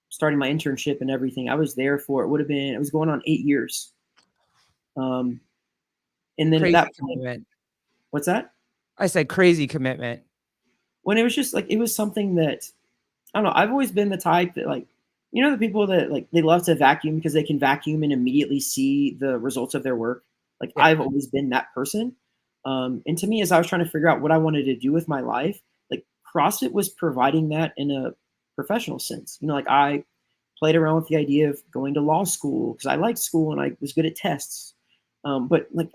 starting my internship and everything. I was there for, it was going on 8 years. Um, and then at Crazy that point, commitment. what's that? I said crazy commitment. When it was just like, it was something that, I don't know. I've always been the type that, like, the people that, like, they love to vacuum because they can vacuum and immediately see the results of their work. Like, Yeah. I've always been that person. And to me, as I was trying to figure out what I wanted to do with my life, like, CrossFit was providing that in a professional sense. Like, I played around with the idea of going to law school because I liked school and I was good at tests. But like,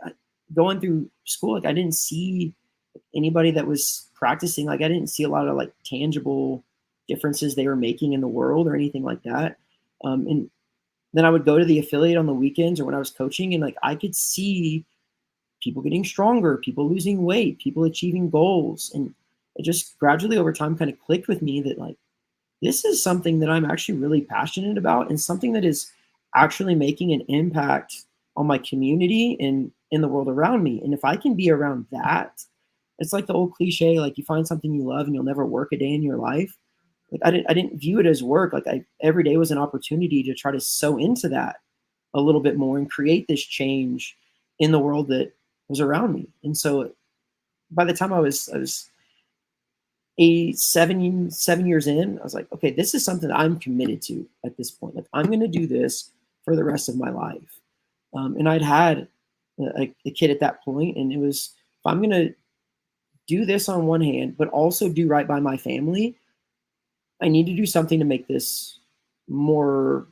going through school, like, I didn't see anybody that was practicing. Like, I didn't see a lot of, like, tangible differences they were making in the world or anything like that. And then I would go to the affiliate on the weekends or when I was coaching, and, like, I could see people getting stronger, people losing weight, people achieving goals. And it just gradually over time kind of clicked with me that, like, this is something that I'm actually really passionate about and something that is actually making an impact on my community and in the world around me. And if I can be around that, it's like the old cliche, like, you find something you love and you'll never work a day in your life. Like, I didn't view it as work. Like, every day was an opportunity to try to sew into that a little bit more and create this change in the world that was around me. And so by the time I was 7 years in, I was like, okay, this is something that I'm committed to at this point. Like, I'm going to do this for the rest of my life. And I'd had a kid at that point, and it was, if I'm going to do this on one hand, but also do right by my family, I need to do something to make this more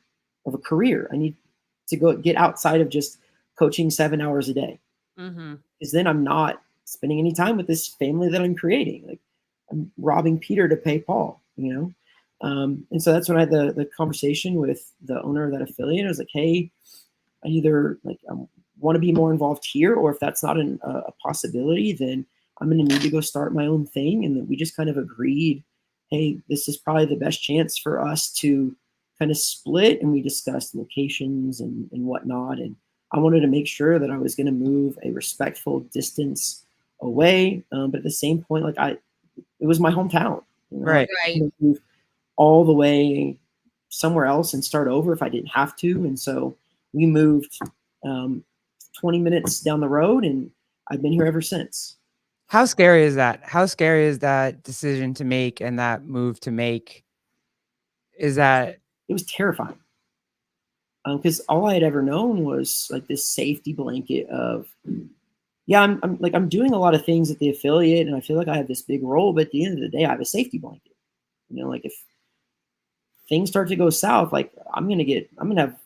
of a career. I need to go get outside of just coaching 7 hours a day. Mm-hmm. Because then I'm not spending any time with this family that I'm creating. Like, I'm robbing Peter to pay Paul. And so that's when I had the conversation with the owner of that affiliate. I was like, hey, I either, like, I want to be more involved here, or if that's not a possibility, then I'm going to need to go start my own thing. And then we just kind of agreed, hey, this is probably the best chance for us to kind of split. And we discussed locations and whatnot. And I wanted to make sure that I was going to move a respectful distance away. But at the same point, like, it was my hometown. Right. I couldn't move all the way somewhere else and start over if I didn't have to. And so we moved 20 minutes down the road, and I've been here ever since. How scary is that? How scary is that decision to make and that move to make? Is that It was terrifying. Because all I had ever known was, like, this safety blanket of, yeah, I'm doing a lot of things at the affiliate, and I feel like I have this big role, but at the end of the day, I have a safety blanket. Like, if things start to go south, like, I'm gonna have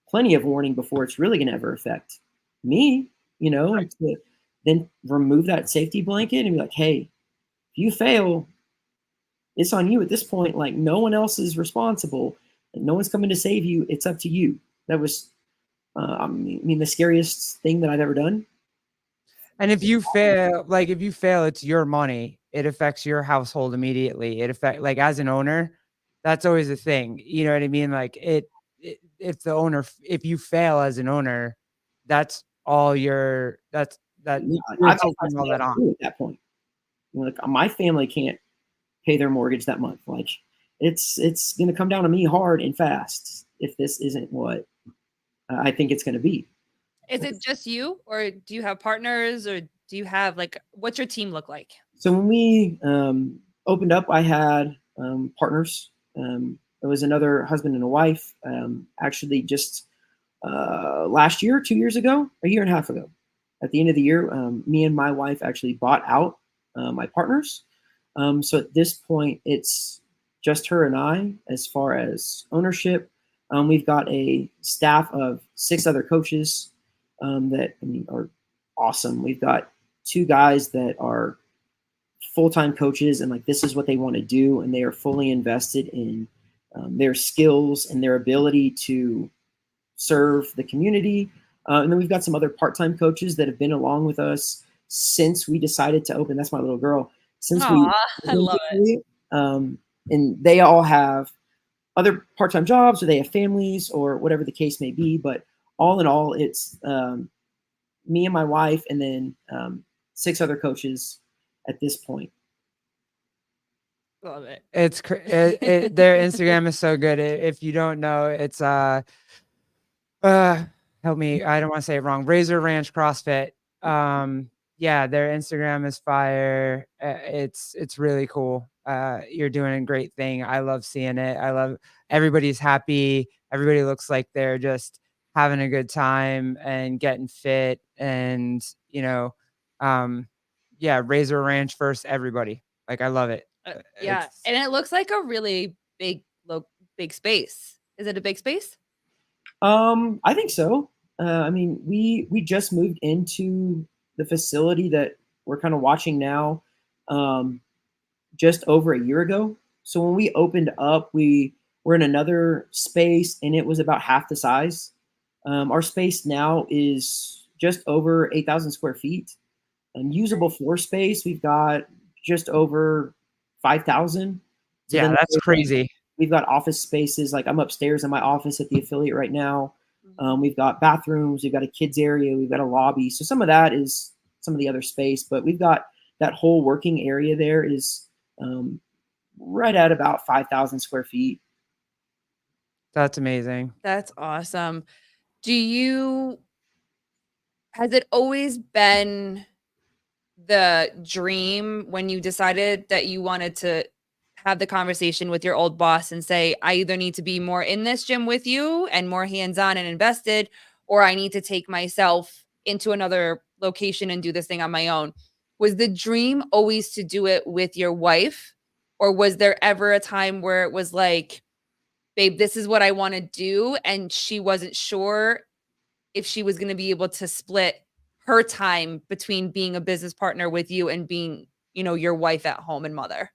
plenty of warning before it's really gonna ever affect me. Right. To then remove that safety blanket and be like, hey, if you fail, it's on you at this point. Like, no one else is responsible, and no one's coming to save you. It's up to you. That was, the scariest thing that I've ever done. And if you fail, it's your money. It affects your household immediately. Like, as an owner, that's always a thing. You know what I mean? Like, if you fail as an owner, that's all you're Yeah, you're I've taking all that on. at that point. Like, my family can't pay their mortgage that month. Like, it's going to come down to me hard and fast if this isn't what I think it's going to be. Is it just you, or do you have partners, or do you have, like, what's your team look like? So when we opened up, I had partners. It was another husband and a wife. Actually, just last year, 2 years ago, a year and a half ago, at the end of the year, me and my wife actually bought out my partners. So at this point, it's just her and I as far as ownership. We've got a staff of 6 other coaches that are awesome. We've got 2 guys that are full-time coaches, and like this is what they want to do, and they are fully invested in their skills and their ability to serve the community. And then we've got some other part-time coaches that have been along with us since we decided to open. That's my little girl. Since we Aw, I love it. and they all have other part-time jobs, or they have families, or whatever the case may be. But all in all, it's me and my wife, and then 6 other coaches at this point. Love it. It's their Instagram is so good. If you don't know, it's help me, I don't want to say it wrong. Razor Ranch CrossFit. Yeah, their Instagram is fire. It's really cool. You're doing a great thing. I love seeing it. I love everybody's happy. Everybody looks like they're just having a good time and getting fit, and yeah, Razor Ranch first, everybody. Like, I love it. Yeah, and it looks like a really big space. Is it a big space? I think so. I mean, we just moved into the facility that we're kind of watching now, just over a year ago. So when we opened up, we were in another space, and it was about half the size. Our space now is just over 8,000 square feet. Usable floor space, we've got just over 5,000. So yeah, that's crazy. We've got office spaces. Like, I'm upstairs in my office at the affiliate right now. We've got bathrooms. We've got a kids area. We've got a lobby. So some of that is some of the other space, but we've got that whole working area there is right at about 5,000 square feet. That's amazing. That's awesome. Has it always been the dream when you decided that you wanted to have the conversation with your old boss and say, I either need to be more in this gym with you and more hands-on and invested, or I need to take myself into another location and do this thing on my own? Was the dream always to do it with your wife? Or was there ever a time where it was like, babe, this is what I want to do, and she wasn't sure if she was going to be able to split her time between being a business partner with you and being, your wife at home and mother?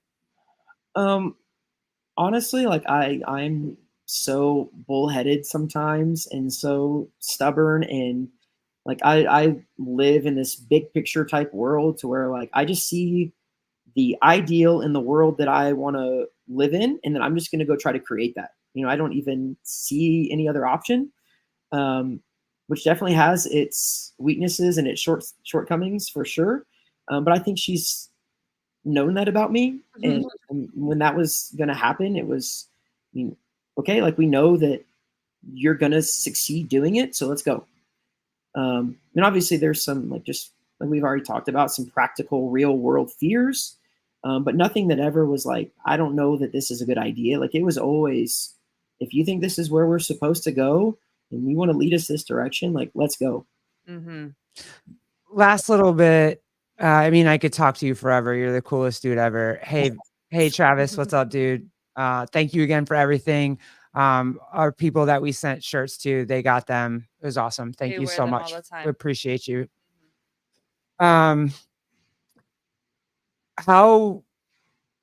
Honestly, like I'm so bullheaded sometimes, and so stubborn, and like I live in this big picture type world to where like I just see the ideal in the world that I want to live in, and then I'm just going to go try to create that. I don't even see any other option, which definitely has its weaknesses and its shortcomings for sure. But I think she's known that about me, and when that was going to happen, it was, okay, like we know that you're going to succeed doing it, so let's go. And obviously there's some, like, just like we've already talked about, some practical real world fears, but nothing that ever was like, I don't know that this is a good idea. Like, it was always, if you think this is where we're supposed to go and you want to lead us this direction, like, let's go. Last little bit. I mean, I could talk to you forever. You're the coolest dude ever. Hey, Travis, what's up, dude? Thank you again for everything. Our people that we sent shirts to, they got them. It was awesome. Thank you so much. We appreciate you.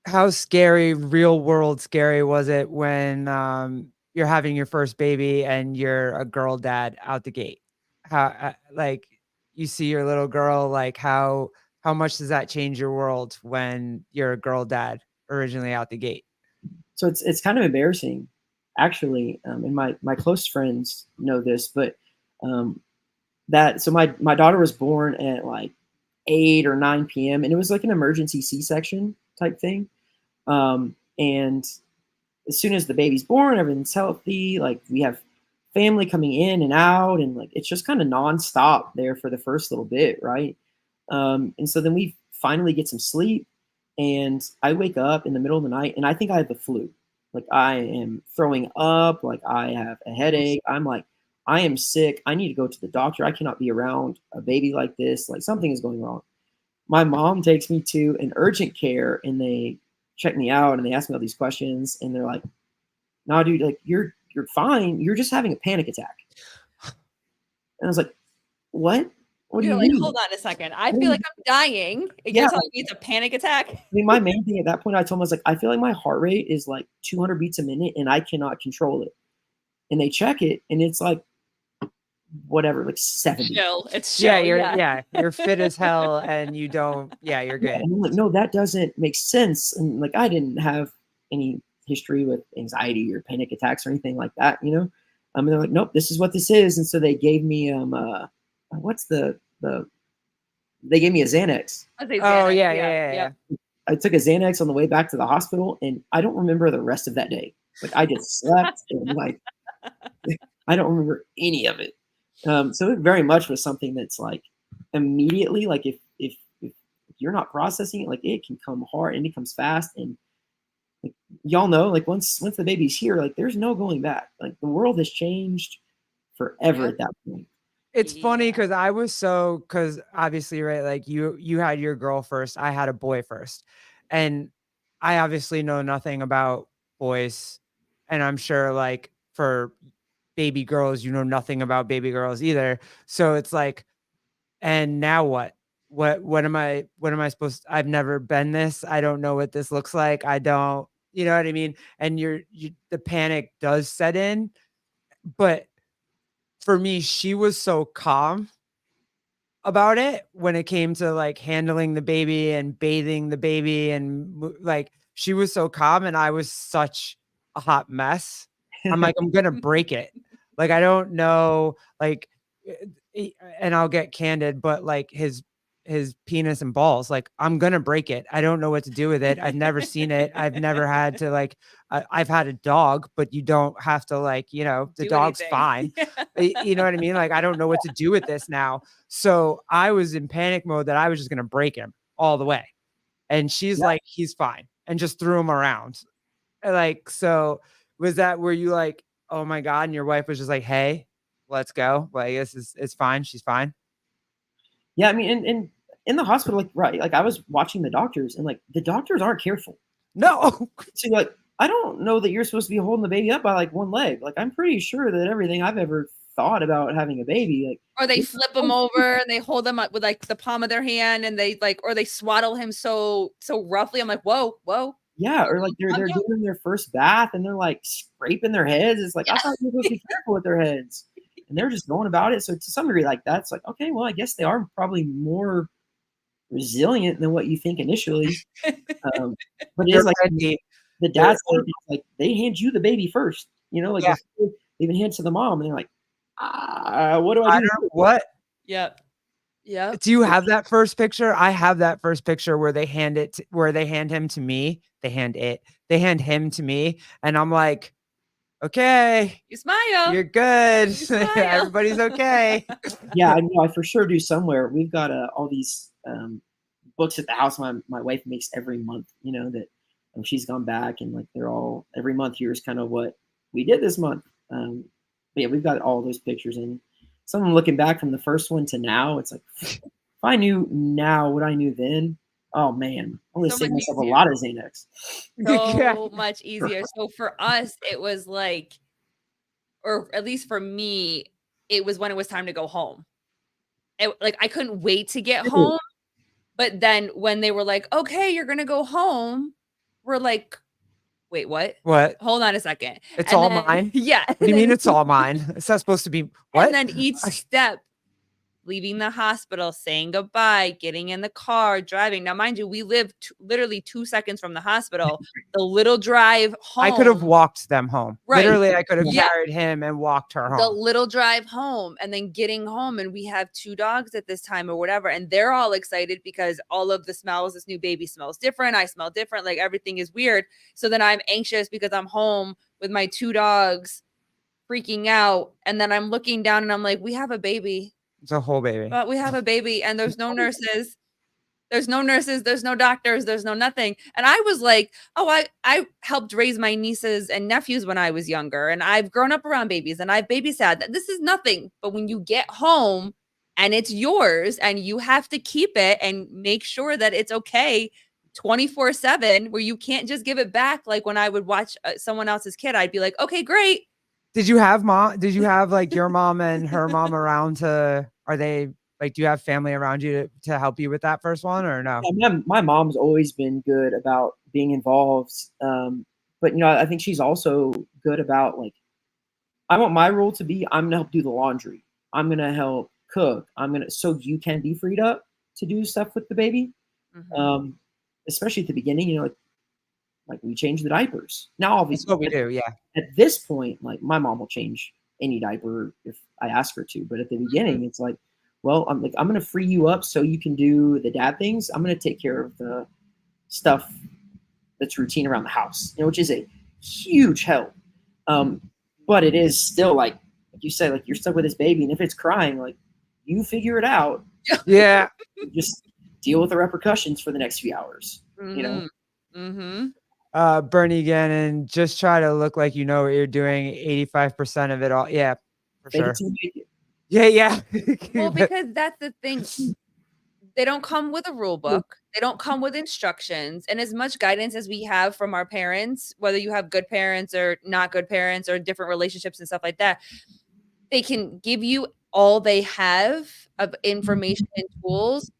How scary, real world scary was it when you're having your first baby and you're a girl dad out the gate? How like, you see your little girl, like how much does that change your world when you're a girl dad originally out the gate? So it's kind of embarrassing, actually, and my close friends know this, but so my daughter was born at like 8 or 9 p.m. and it was like an emergency C-section type thing. And as soon as the baby's born, everything's healthy. Like, we have family coming in and out, and like it's just kind of nonstop there for the first little bit, right? And so then we finally get some sleep, and I wake up in the middle of the night, and I think I have the flu. Like, I am throwing up, like I have a headache. I'm like, I am sick. I need to go to the doctor. I cannot be around a baby like this. Like, something is going wrong. My mom takes me to an urgent care, and they check me out, and they ask me all these questions, and they're like, "No, dude, like you're fine. You're just having a panic attack." And I was like, "What?" What do You're you like, mean? hold on a second. I What do feel you- like I'm dying. And Yeah. you're telling me it's a panic attack. I mean, my main thing at that point, I told him, I was like, I feel like my heart rate is like 200 beats a minute and I cannot control it. And they check it and it's like, whatever, like 70. Chill. It's Yeah, chill. you're fit as hell and you don't, yeah, you're Yeah, good. and I'm like, no, that doesn't make sense. And like, I didn't have any history with anxiety or panic attacks or anything like that, you know? And they're like, nope, this is what this is. And so they gave me, what's they gave me a Xanax. I'll say Oh Xanax. yeah. I took a Xanax on the way back to the hospital and I don't remember the rest of that day. Like I just slept and like, I don't remember any of it. So it very much was something that's like immediately, like if you're not processing it, like it can come hard and it comes fast. And like, y'all know, like once the baby's here, like there's no going back. Like the world has changed forever Yep. at that point. It's funny Yeah. because obviously, right, like you had your girl first, I had a boy first. And I obviously know nothing about boys. And I'm sure like for baby girls, you know nothing about baby girls either. So it's like, and now what? What am I supposed to, I've never been this. I don't know what this looks like. I don't, you know what I mean? And the panic does set in. But for me, she was so calm about it when it came to like handling the baby and bathing the baby and like she was so calm and I was such a hot mess. I'm like, I'm gonna break it. Like I don't know, like, and I'll get candid, but like his penis and balls, like I'm gonna break it. I don't know what to do with it. I've never seen it. I've never had to like. I've had a dog, but you don't have to like, the Do dog's anything. fine. You know what I mean? Like I don't know what to do with this now. So I was in panic mode that I was just gonna break him all the way. And she's Yeah. like, he's fine, and just threw him around. Like, so was that where you like, oh my God, and your wife was just like, hey, let's go. Like it's fine. She's fine. Yeah, I mean, and in the hospital, like right, like I was watching the doctors, and like the doctors aren't careful. No. So like, I don't know that you're supposed to be holding the baby up by like one leg. Like I'm pretty sure that everything I've ever thought about having a baby, like Or they flip him over and they hold him up with like the palm of their hand and they like, or they swaddle him so roughly. I'm like, whoa. yeah, or like they're Calm down. doing their first bath and they're like scraping their heads. It's like I thought you were supposed to be careful with their heads, and they're just going about it. So to some degree, like that's like okay, well, I guess they are probably more resilient than what you think initially. But it is like the dad's like they hand you the baby first, you know, like Yeah. before they even hand it to the mom, and they're like, what do I do? What? Yep. Do you have that first picture? I have that first picture where they hand him to me. They hand him to me. And I'm like, okay, You smile. you're good. You smile. Everybody's okay. Yeah, I know. I for sure do somewhere. We've got all these books at the house. My wife makes every month. You know that she's gone back and like they're all every month. Here's kind of what we did this month. But yeah, we've got all those pictures and some of them looking back from the first one to now. It's like if I knew now what I knew then. Oh man, I'm gonna So save much myself easier. a lot of Xanax. So much easier. So for us, it was like, or at least for me, it was when it was time to go home. Like I couldn't wait to get home. But then when they were like, okay, you're gonna go home, we're like, wait, what? What? Hold on a second. It's And all then- mine? Yeah. What do you mean it's all mine? It's not supposed to be what? And then each step, leaving the hospital, saying goodbye, getting in the car, driving. Now, mind you, we live literally 2 seconds from the hospital. The little drive home. I could have walked them home. Right. Literally, I could have Yeah. carried him and walked her The home. little drive home and then getting home. And we have 2 dogs at this time or whatever. And they're all excited because all of the smells, this new baby smells different. I smell different. Like everything is weird. So then I'm anxious because I'm home with my 2 dogs freaking out. And then I'm looking down and I'm like, we have a baby. It's a whole baby. But we have a baby and there's no nurses. There's no nurses, there's no doctors, there's no nothing. And I was like, oh, I helped raise my nieces and nephews when I was younger. And I've grown up around babies and I've babysat. This is nothing. But when you get home and it's yours and you have to keep it and make sure that it's okay 24/7, where you can't just give it back. Like when I would watch someone else's kid, I'd be like, okay, great. Did you have like your mom and her mom around are they Like, do you have family around you to help you with that first one or no? Yeah, my mom's always been good about being involved. But I think she's also good about like, I want my role to be, I'm gonna help do the laundry. I'm gonna help cook. So you can be freed up to do stuff with the baby. Mhm. Especially at the beginning, like we change the diapers. Now, That's obviously, what we do. Yeah. at this point, like my mom will change any diaper if I ask her to. But at the beginning, it's like, well, I'm gonna free you up so you can do the dad things. I'm gonna take care of the stuff that's routine around the house, which is a huge help. But it is still like you said, like you're stuck with this baby, and if it's crying, like you figure it out. Yeah. You just deal with the repercussions for the next few hours. Bernie again, and just try to look like you know what you're doing 85% of it all. Yeah, for Fake sure. it till you make it. Yeah. Well, because that's the thing. They don't come with a rule book. They don't come with instructions. And as much guidance as we have from our parents, whether you have good parents or not good parents or different relationships and stuff like that, they can give you all they have of information and tools,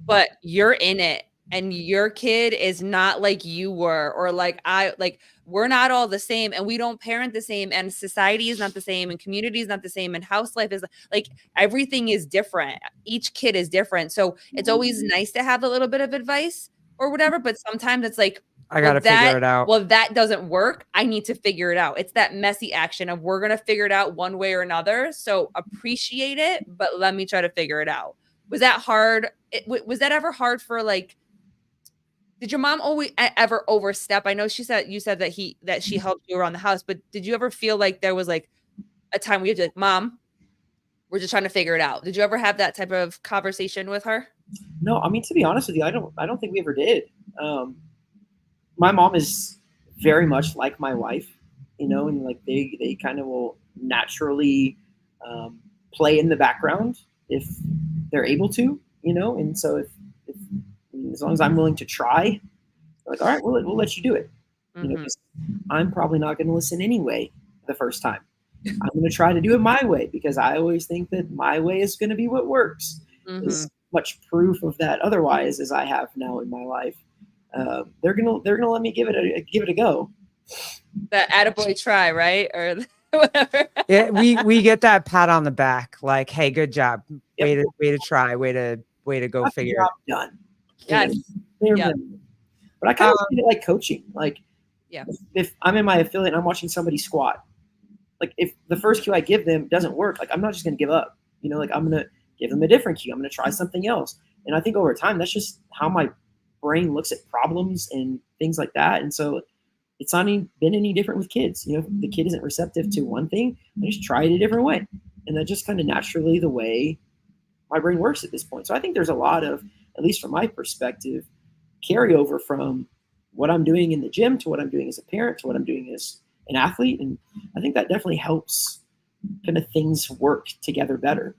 but you're in it and your kid is not like you were, or we're not all the same and we don't parent the same, and society is not the same and community is not the same and house life is like everything is different. Each kid is different. So it's always nice to have a little bit of advice or whatever, but sometimes it's like, I gotta figure it out. well, that doesn't work. I need to figure it out. It's that messy action of we're gonna figure it out one way or another. So appreciate it, but let me try to figure it out. Was that hard? Was that ever hard for like? Did your mom always ever overstep? I know you said that she helped you around the house, but did you ever feel like there was like a time where you had to like, Mom, we're just trying to figure it out? Did you ever have that type of conversation with her? No, I mean, to be honest with you, I don't think we ever did. My mom is very much like my wife, and like they kind of will naturally play in the background if they're able to, and so if as long as I'm willing to try, like, all right, we'll let you do it. Mhm. 'Cause I'm probably not going to listen anyway the first time. I'm going to try to do it my way because I always think that my way is going to be what works. As much proof of that otherwise as I have now in my life, they're gonna let me give it a go. That attaboy try, right? Or whatever. Yeah, we get that pat on the back, like, hey, good job. Yep. Way to try, way to go Got the figure job it. done. Yes. Yeah. But I kind of look at it like coaching. Like, Yeah. if I'm in my affiliate and I'm watching somebody squat, like if the first cue I give them doesn't work, like I'm not just gonna give up. Like I'm gonna give them a different cue. I'm gonna try something else. And I think over time, that's just how my brain looks at problems and things like that. And so it's not been any different with kids. If the kid isn't receptive to one thing, I just try it a different way. And that's just kind of naturally the way my brain works at this point. So I think there's a lot of, at least from my perspective, carryover from what I'm doing in the gym to what I'm doing as a parent to what I'm doing as an athlete. And I think that definitely helps kind of things work together better.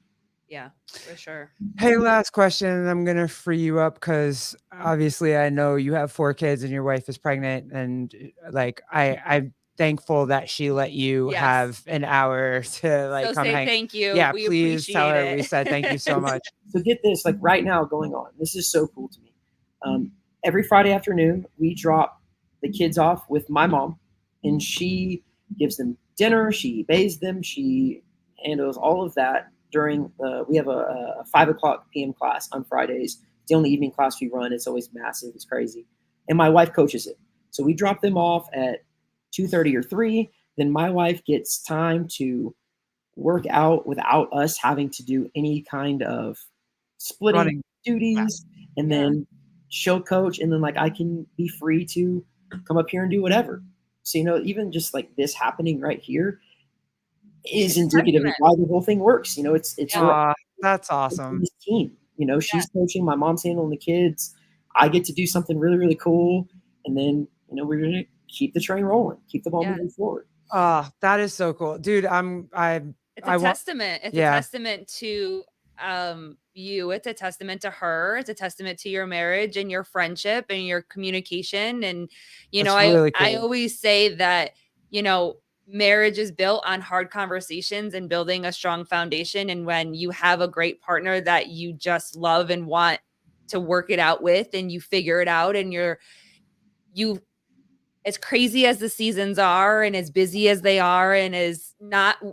Yeah, for sure. Hey, last question, and I'm gonna free you up because obviously I know you have 4 kids and your wife is pregnant, and like I'm thankful that she let you Yes. have an hour to like So come say hang. thank you. Yeah, We please tell appreciate her we it. said thank you so much. So get this, like right now going on, this is so cool to me. Every Friday afternoon, we drop the kids off with my mom, and she gives them dinner, she bathes them, she handles all of that during, we have a 5 o'clock p.m. class on Fridays. It's the only evening class we run. It's always massive. It's crazy. And my wife coaches it. So we drop them off at 2:30 or 3. Then my wife gets time to work out without us having to do any kind of splitting Running. duties. And then she'll coach. And then like I can be free to come up here and do whatever. So, even just like this happening right here is indicative of why the whole thing works. That's awesome. This team, she's coaching, my mom's handling the kids. I get to do something really, really cool. And then, we're going to keep the train rolling, keep the ball moving forward. Oh, that is so cool, dude. It's a testament. It's a testament to you. It's a testament to her. It's a testament to your marriage and your friendship and your communication. And really cool. I always say that, marriage is built on hard conversations and building a strong foundation. And when you have a great partner that you just love and want to work it out with, and you figure it out, and you as crazy as the seasons are and as busy as they are, and as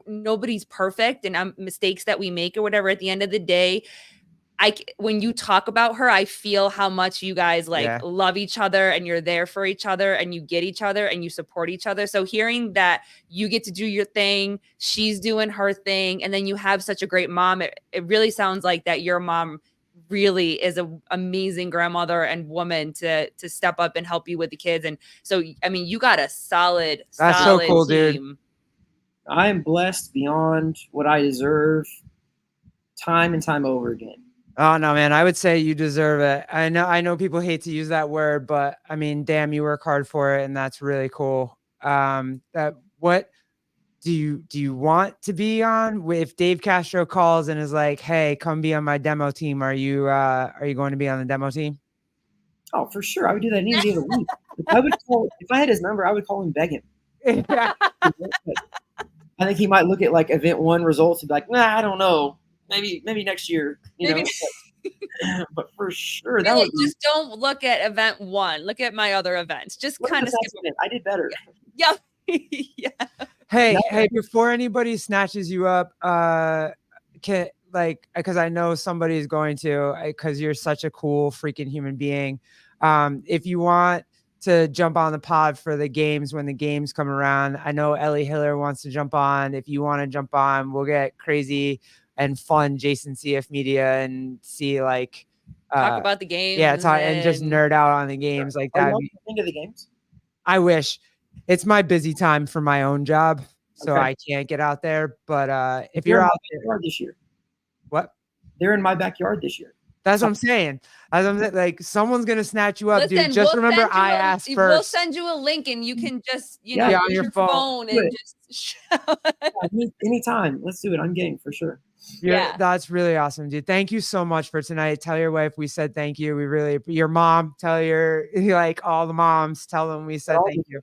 nobody's perfect, and mistakes that we make or whatever, at the end of the day, when you talk about her, I feel how much you guys Yeah. love each other, and you're there for each other, and you get each other, and you support each other. So hearing that you get to do your thing, she's doing her thing, and then you have such a great mom, it really sounds like that your mom really is an amazing grandmother and woman to step up and help you with the kids. And so, I mean, you got a solid so cool, dude. team. I am blessed beyond what I deserve, time and time over again. Oh no, man, I would say you deserve it. I know people hate to use that word, but I mean, damn, you work hard for it, and that's really cool. What do you want to be on? If Dave Castro calls and is like, "Hey, come be on my demo team," are you going to be on the demo team? Oh, for sure. I would do that any day of the week. If I had his number, I would call him, beg him. Yeah. I think he might look at like event 1 results and be like, nah, I don't know. Maybe next year, know. But for sure, that would just don't look at event 1. Look at my other events. Just kind of skip it. I did better. Yeah. Yeah. Hey, before anybody snatches you up, because I know somebody's going to, because you're such a cool freaking human being. If you want to jump on the pod for the games when the games come around, I know Ellie Hiller wants to jump on. If you want to jump on, we'll get crazy and fun Jason CF Media and see talk about the games. Yeah, and just nerd out on the games like that. Think of the games. I wish. It's my busy time for my own job, so I can't get out there. But if you're out there this year, what? They're in my backyard this year. That's what I'm saying. Like, someone's gonna snatch you up, Listen, dude. Just remember, I asked first. We'll send you a link, and you can just on your phone and just anytime. Let's do it. I'm game for sure. Yeah, that's really awesome, dude. Thank you so much for tonight. Tell your wife we said thank you. We really, your mom, tell all the moms, tell them we said thank you.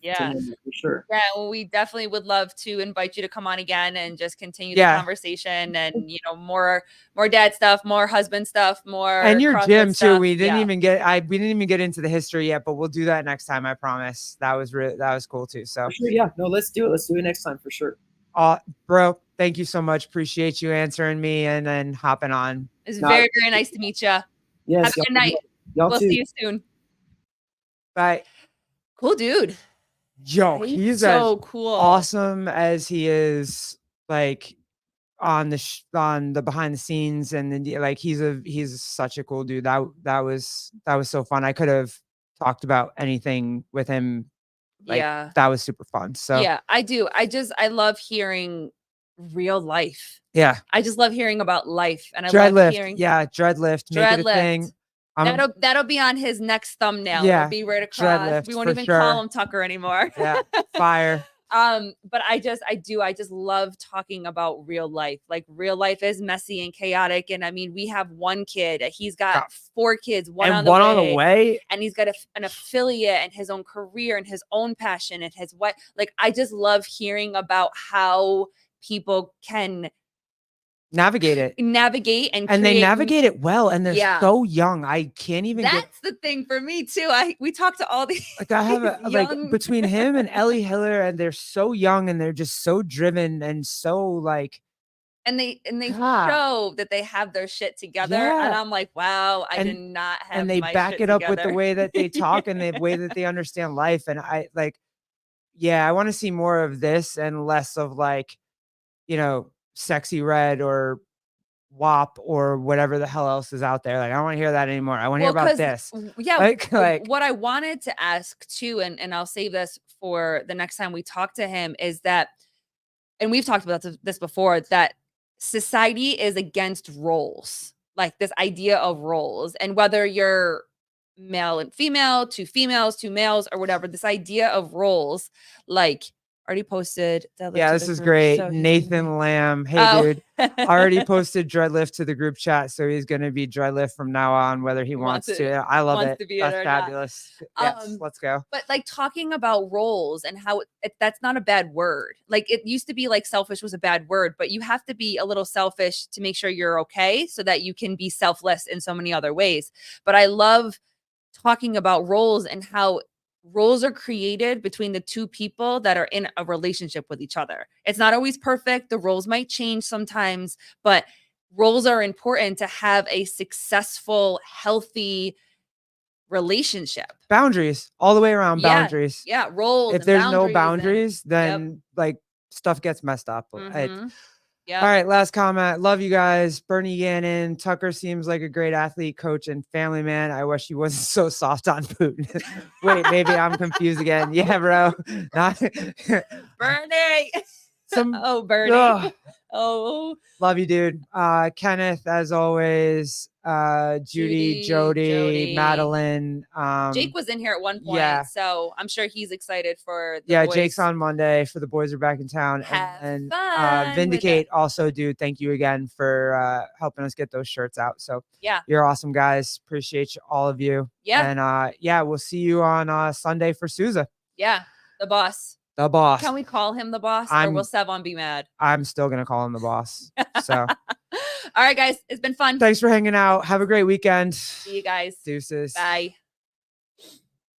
Yeah, for sure. Yeah, well, we definitely would love to invite you to come on again and just continue the conversation, and more dad stuff, more husband stuff, more and your gym stuff. too. We didn't even get into the history yet, but we'll do that next time. I promise. That was cool too. So for sure, yeah, no, let's do it. Let's do it next time for sure. Bro, thank you so much. Appreciate you answering me and then hopping on. It's very, very nice to meet you. Yes, have a good night. We'll see you soon. Bye. Cool dude. Yo, he's so cool, awesome as he is, on the behind the scenes, and then he's such a cool dude. That was so fun. I could have talked about anything with him. That was super fun. So yeah, I do. I love hearing real life. Yeah, I just love hearing about life, and I love hearing Dreadlift. Make it a thing. That'll be on his next thumbnail. Yeah, it'll be right across. We won't even call him Tucker anymore. Yeah, fire. But I just love talking about real life. Like, real life is messy and chaotic. And I mean, we have one kid. He's got 4 kids, one on the way. And he's got an affiliate and his own career and his own passion and his what. Like, I just love hearing about how people can navigate and they navigate it well, and they're so young. I can't even that's the thing for me too. We talk to all these I have between him and Ellie Hiller, and they're so young and they're just so driven and so and they show that they have their shit together. And I'm like, wow, I did not have and they my back shit it up together. with the way that they talk and the way that they understand life. And I want to see more of this and less of Sexy Red or WAP or whatever the hell else is out there. I don't want to hear that anymore. I want to hear about this. Yeah. What I wanted to ask too, and I'll save this for the next time we talk to him, is that, and we've talked about this before, that society is against roles, like this idea of roles, and whether you're male and female, 2 females, 2 males, or whatever, this idea of roles, Already posted. Deadlift Yeah, to this the is group, great. so he's gonna Nathan Lamb. Hey, Oh. dude. Already posted dreadlift to the group chat, so he's gonna be dreadlift from now on, whether he wants wants to. it- I love wants it. to be it That's or not. fabulous. Yes, let's go. But like talking about roles and how that's not a bad word. Like it used to be like selfish was a bad word, but you have to be a little selfish to make sure you're okay so that you can be selfless in so many other ways. But I love talking about roles and how roles are created between the two people that are in a relationship with each other. It's not always perfect. The roles might change sometimes, but roles are important to have a successful, healthy relationship. Boundaries all the way around. Yeah, Boundaries. Yeah, roles. If and there's no and- boundaries, Yep. then like stuff gets messed up. Mhm. All right, last comment. Love you guys. Bernie Yannon. Tucker seems like a great athlete, coach, and family man. I wish he wasn't so soft on Putin. Wait, maybe I'm confused again. Yeah, bro. Not Bernie. some. Oh, Bernie. Ugh. Oh, Love you, dude. Kenneth, as always. Judy, Judy, Jody, Madeline. Jake was in here at one point, yeah. so I'm sure he's excited for the Yeah, boys. Jake's on Monday for the boys are back in town. Have And fun with Vindicate it. also, dude, thank you again for helping us get those shirts out. So Yeah. you're awesome, guys. Appreciate all of you. Yeah. And yeah, we'll see you on Sunday for Sousa. Yeah, the boss. The boss. Can we call him the boss, or will Sevon be mad? I'm still gonna call him the boss. So all right, guys, it's been fun. Thanks for hanging out. Have a great weekend. See you guys. Deuces. Bye.